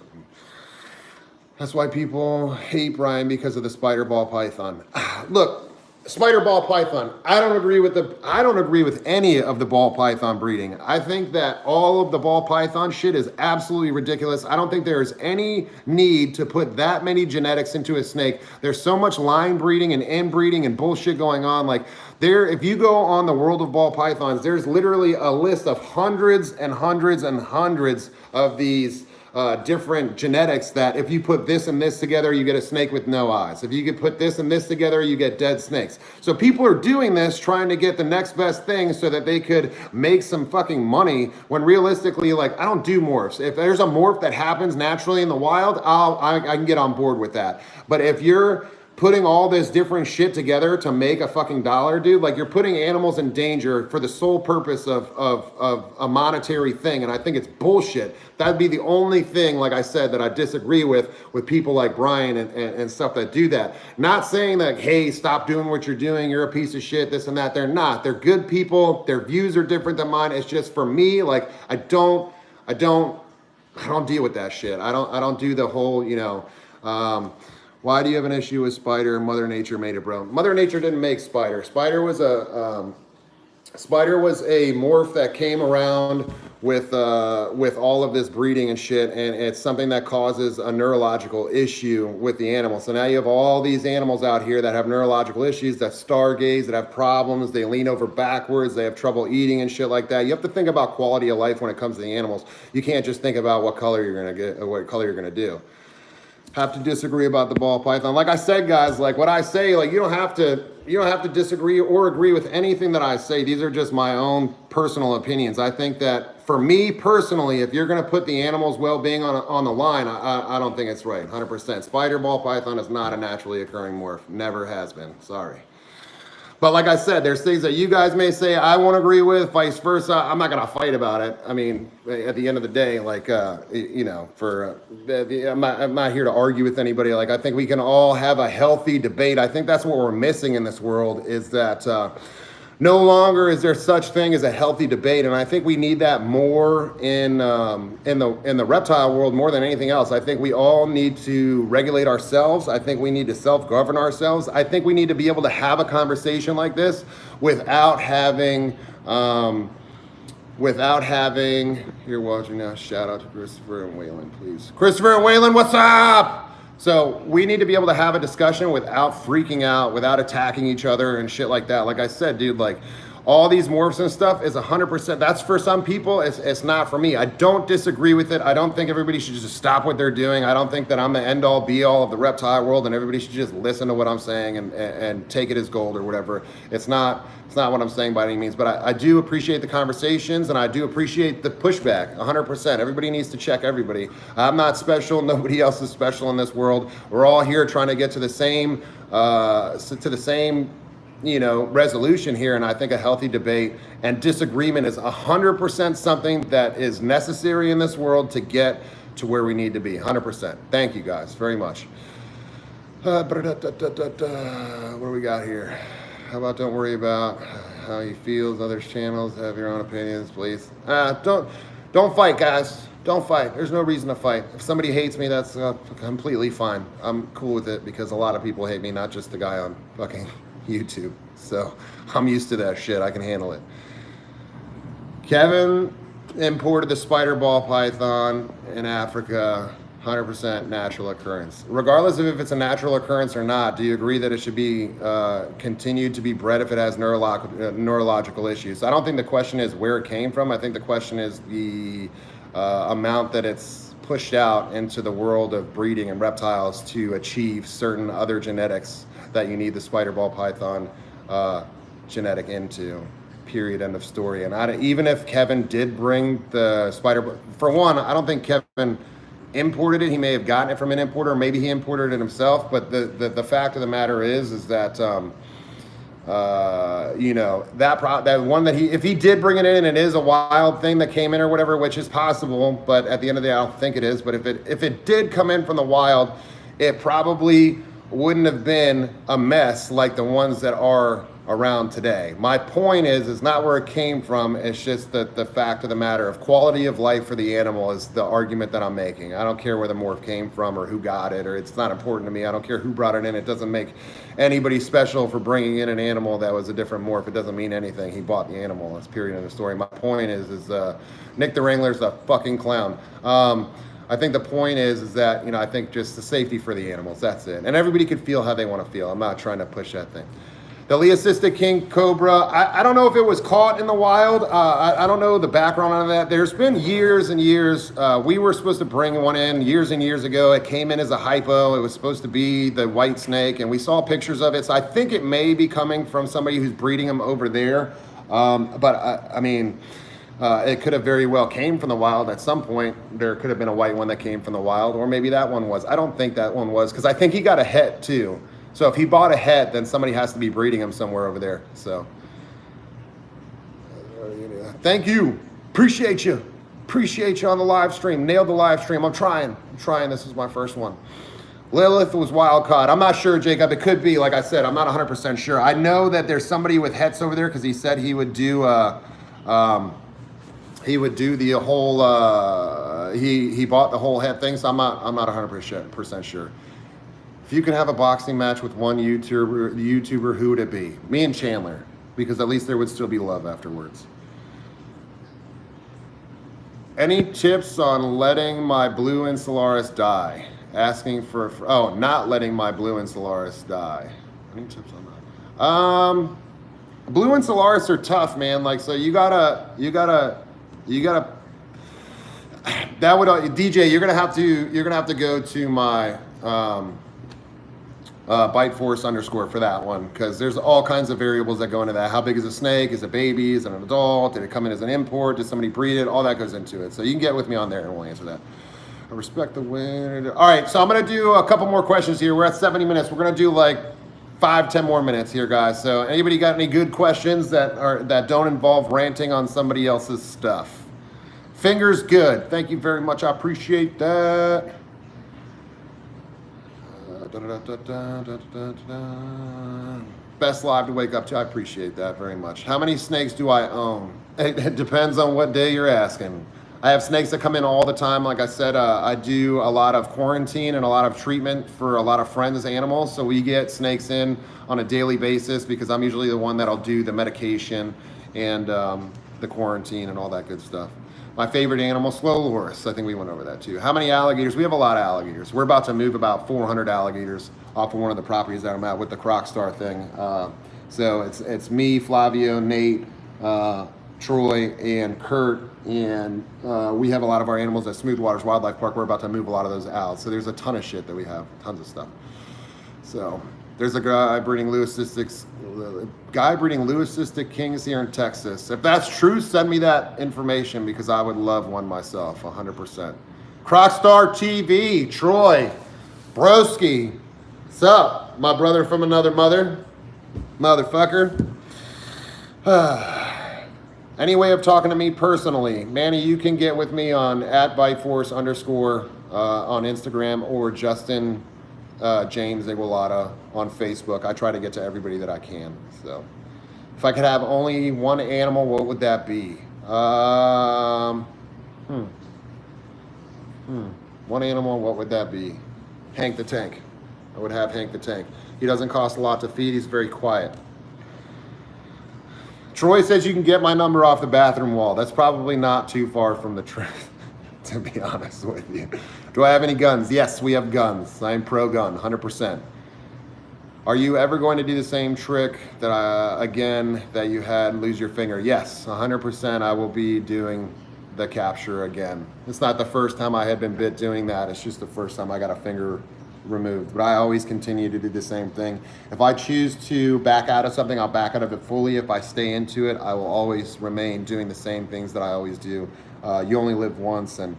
That's why people hate Brian, because of the spider ball python. Look, spider ball python. I don't agree with any of the ball python breeding. I think that all of the ball python shit is absolutely ridiculous. I don't think there's any need to put that many genetics into a snake. There's so much line breeding and inbreeding and bullshit going on. Like, if you go on the world of ball pythons, there's literally a list of hundreds and hundreds and hundreds of these different genetics that if you put this and this together, you get a snake with no eyes. If you could put this and this together, you get dead snakes. So people are doing this trying to get the next best thing so that they could make some fucking money, when realistically, like, I don't do morphs. If there's a morph that happens naturally in the wild, I can get on board with that. But if you're putting all this different shit together to make a fucking dollar, dude. Like, you're putting animals in danger for the sole purpose of a monetary thing. And I think it's bullshit. That'd be the only thing, like I said, that I disagree with people like Brian and stuff that do that. Not saying that, hey, stop doing what you're doing, you're a piece of shit, this and that. They're not. They're good people. Their views are different than mine. It's just, for me, like, I don't deal with that shit. I don't do the whole, why do you have an issue with Spider? Mother Nature made it, bro. Mother Nature didn't make Spider. Spider was a morph that came around with all of this breeding and shit, and it's something that causes a neurological issue with the animal. So now you have all these animals out here that have neurological issues, that stargaze, that have problems, they lean over backwards, they have trouble eating and shit like that. You have to think about quality of life when it comes to the animals. You can't just think about what color you're gonna get or what color you're gonna do. Have to disagree about the ball python. Like I said, guys, like what I say, like you don't have to disagree or agree with anything that I say. These are just my own personal opinions. I think that for me personally, if you're going to put the animal's well-being on the line, I don't think it's right. 100%. Spider ball python is not a naturally occurring morph. Never has been. Sorry. But like I said, there's things that you guys may say I won't agree with, vice versa. I'm not going to fight about it. I mean, at the end of the day, like, I'm not here to argue with anybody. Like, I think we can all have a healthy debate. I think that's what we're missing in this world, is that no longer is there such thing as a healthy debate, and I think we need that more in the reptile world more than anything else. I think we all need to regulate ourselves. I think we need to self-govern ourselves. I think we need to be able to have a conversation like this without having. You're watching now. Shout out to Christopher and Waylon, please. Christopher and Waylon, what's up? So we need to be able to have a discussion without freaking out, without attacking each other and shit like that. Like I said, dude, like all these morphs and stuff is 100%. That's for some people. It's not for me. I don't disagree with it. I don't think everybody should just stop what they're doing. I don't think that I'm the end all be all of the reptile world and everybody should just listen to what I'm saying and take it as gold or whatever. It's not what I'm saying by any means, but I do appreciate the conversations and I do appreciate the pushback 100%. Everybody needs to check everybody. I'm not special. Nobody else is special in this world. We're all here trying to get to the same, resolution here, and I think a healthy debate and disagreement is 100% something that is necessary in this world to get to where we need to be. 100%. Thank you guys very much. What do we got here? How about don't worry about how you feel. Others channels have your own opinions, please. Don't fight, guys. Don't fight. There's no reason to fight. If somebody hates me, that's completely fine. I'm cool with it because a lot of people hate me, not just the guy on fucking YouTube. So I'm used to that shit. I can handle it. Kevin imported the spider ball python in Africa. 100% natural occurrence. Regardless of if it's a natural occurrence or not, do you agree that it should be continued to be bred if it has neurological issues? I don't think the question is where it came from. I think the question is the amount that it's pushed out into the world of breeding and reptiles to achieve certain other genetics that you need the spider ball python genetic into. Period. End of story. And even if Kevin did bring the spider, for one, I don't think Kevin imported it. He may have gotten it from an importer, maybe he imported it himself, but the fact of the matter is that that one that if he did bring it in and it is a wild thing that came in or whatever, which is possible, but at the end of the day I don't think it is, but if it did come in from the wild, it probably wouldn't have been a mess like the ones that are around today. My point is not where it came from. It's just the fact of the matter of quality of life for the animal is the argument that I'm making. I don't care where the morph came from or who got it, or it's not important to me. I don't care who brought it in. It doesn't make anybody special for bringing in an animal that was a different morph. It doesn't mean anything. He bought the animal. That's period in the story. My point is Nick the Wrangler's a fucking clown. I think the point is that, I think just the safety for the animals, that's it. And everybody can feel how they want to feel. I'm not trying to push that thing. The Leocystic king cobra, I don't know if it was caught in the wild. I don't know the background on that. There's been years and years. We were supposed to bring one in years and years ago. It came in as a hypo. It was supposed to be the white snake, and we saw pictures of it. So I think it may be coming from somebody who's breeding them over there. It could have very well came from the wild at some point. There could have been a white one that came from the wild, or maybe that one was. I don't think that one was, because I think he got a het too. So if he bought a head, then somebody has to be breeding him somewhere over there. So thank you. Appreciate you. Appreciate you on the live stream. Nailed the live stream. I'm trying. This is my first one. Lilith was wild caught. I'm not sure, Jacob. It could be, like I said, I'm not 100% sure. I know that there's somebody with hets over there because he said he would do the whole he bought the whole head thing, so I'm not 100% sure. If you could have a boxing match with one YouTuber, who would it be? Me and Chandler, because at least there would still be love afterwards. Any tips on letting my blue Insularis die? Asking for not letting my blue Insularis die. Any tips on that? Blue Insularis are tough, man. Like, so you gotta. That would DJ. You're gonna have to go to my Bite Force _ for that one, because there's all kinds of variables that go into that. How big is a snake? Is it a baby? Is it an adult? Did it come in as an import? Did somebody breed it? All that goes into it. So you can get with me on there and we'll answer that. I respect the win. All right, so I'm gonna do a couple more questions here. We're at 70 minutes. We're gonna do like 5-10 more minutes here, guys. So anybody got any good questions that don't involve ranting on somebody else's stuff? Fingers good. Thank you very much. I appreciate that. Best live to wake up to. I appreciate that very much. How many snakes do I own? It depends on what day you're asking. I have snakes that come in all the time. Like I said, I do a lot of quarantine and a lot of treatment for a lot of friends' animals. So we get snakes in on a daily basis because I'm usually the one that'll do the medication and the quarantine and all that good stuff. My favorite animal, Slow Loris. I think we went over that too. How many alligators? We have a lot of alligators. We're about to move about 400 alligators off of one of the properties that I'm at with the Crocstar thing. So it's me, Flavio, Nate, Troy, and Kurt, and we have a lot of our animals at Smooth Waters Wildlife Park. We're about to move a lot of those out. So there's a ton of shit that we have, tons of stuff. So there's a guy breeding leucistic kings here in Texas. If that's true, send me that information because I would love one myself, 100%. Crocstar TV, Troy, Broski. What's up, my brother from another mother? Motherfucker. Any way of talking to me personally? Manny, you can get with me on @BiteForce_ on Instagram, or Justin James Igualada on Facebook. I try to get to everybody that I can. So if I could have only one animal, what would that be? One animal, what would that be? Hank the Tank. I would have Hank the Tank. He doesn't cost a lot to feed. He's very quiet. Troy says you can get my number off the bathroom wall. That's probably not too far from the truth, to be honest with you. Do I have any guns? Yes, we have guns. I'm pro gun, 100%. Are you ever going to do the same trick that you had, lose your finger? Yes, 100%. I will be doing the capture again. It's not the first time I had been bit doing that. It's just the first time I got a finger removed, but I always continue to do the same thing. If I choose to back out of something, I'll back out of it fully. If I stay into it, I will always remain doing the same things that I always do. You only live once, and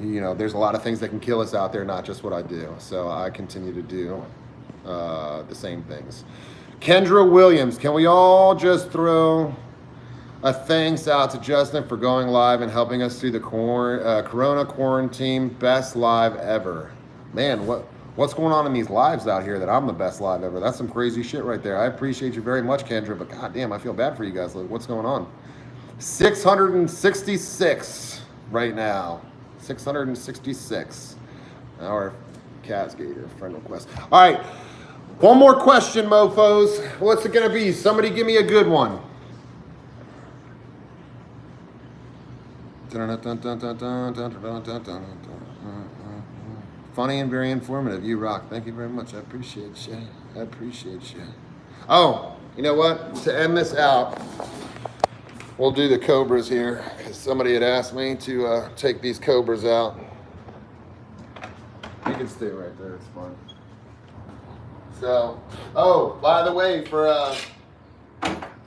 you know there's a lot of things that can kill us out there, not just what I do. So I continue to do the same things. Kendra Williams, can we all just throw a thanks out to Justin for going live and helping us through the Corona quarantine? Best live ever. Man, what's going on in these lives out here that I'm the best live ever? That's some crazy shit right there. I appreciate you very much, Kendra, but goddamn, I feel bad for you guys. Like, what's going on? 666 right now. 666. Our Casgator friend request. All right, one more question, mofos. What's it gonna be? Somebody give me a good one. Funny and very informative. You rock. Thank you very much. I appreciate you. I appreciate you. Oh, you know what? To end this out, we'll do the cobras here because somebody had asked me to take these cobras out. You can stay right there. It's fine. So, oh, by the way, for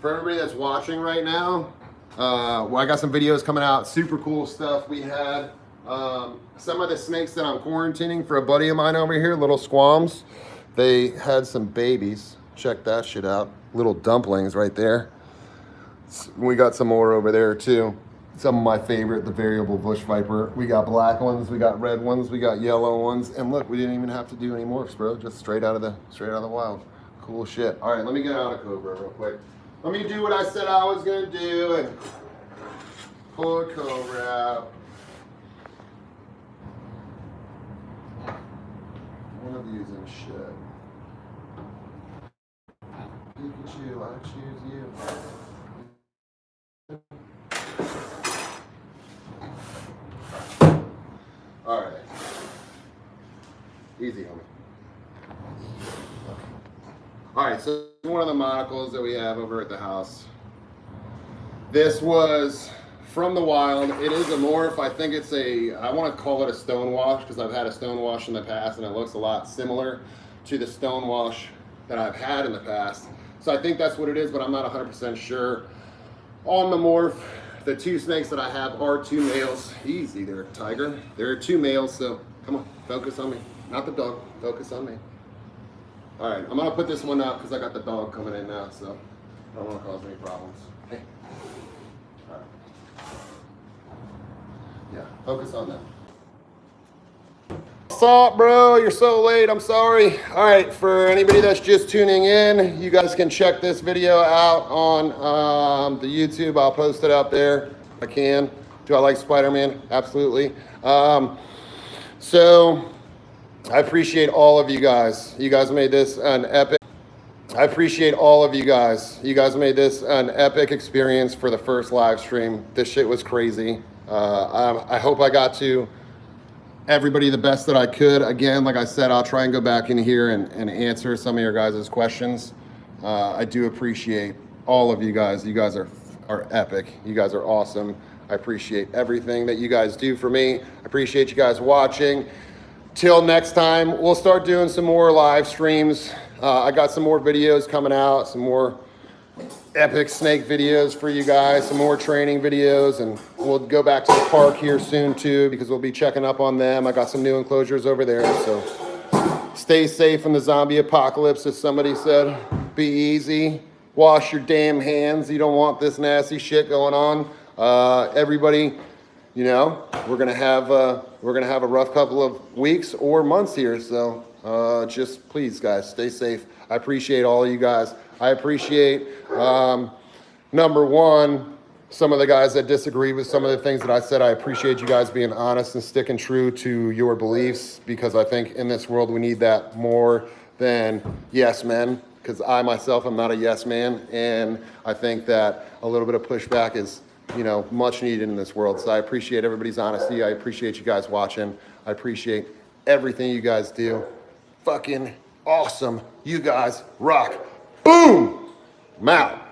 everybody that's watching right now, well, I got some videos coming out. Super cool stuff. We had some of the snakes that I'm quarantining for a buddy of mine over here, little squams. They had some babies. Check that shit out. Little dumplings right there. We got some more over there too. Some of my favorite, the variable bush viper. We got black ones, we got red ones, we got yellow ones, and look, we didn't even have to do any morphs, bro. Just straight out of the wild. Cool shit. All right, let me get out of Cobra real quick. Let me do what I said I was gonna do and pull a Cobra out. One of these in shit. Pikachu, I choose you. All right. Easy, homie. All right, so one of the monocles that we have over at the house. This was from the wild. It is a morph. I think it's I want to call it a stonewash because I've had a stonewash in the past and it looks a lot similar to the stonewash that I've had in the past. So I think that's what it is, but I'm not 100% sure. On the morph, the two snakes that I have are two males. Easy there, tiger. There are two males, so come on, focus on me. Not the dog, focus on me. All right, I'm gonna put this one up because I got the dog coming in now, so I don't want to cause any problems. Hey. All right. Yeah, focus on that. What's up, bro? You're so late. I'm sorry. All right, for anybody that's just tuning in, you guys can check this video out on the YouTube. I'll post it out there if I can. Do I like Spider-Man? Absolutely. So I appreciate all of you guys. You guys made this an epic. I appreciate all of you guys. You guys made this an epic experience for the first live stream. This shit was crazy. I hope I got to everybody the best that I could. Again, like I said, I'll try and go back in here and answer some of your guys' questions. I do appreciate all of you guys. You guys are epic. You guys are awesome. I appreciate everything that you guys do for me. I appreciate you guys watching. Till next time, we'll start doing some more live streams. I got some more videos coming out, some more epic snake videos for you guys, some more training videos, and we'll go back to the park here soon too because we'll be checking up on them. I got some new enclosures over there, so stay safe in the zombie apocalypse, as somebody said. Be easy. Wash your damn hands. You don't want this nasty shit going on. Everybody, you know, we're gonna have a rough couple of weeks or months here, so just please, guys, stay safe. I appreciate all of you guys. I appreciate, number one, some of the guys that disagree with some of the things that I said. I appreciate you guys being honest and sticking true to your beliefs, because I think in this world we need that more than yes men, because I myself am not a yes man, and I think that a little bit of pushback is, you know, much needed in this world. So I appreciate everybody's honesty. I appreciate you guys watching. I appreciate everything you guys do. Fucking awesome. You guys rock. Boom! I'm out.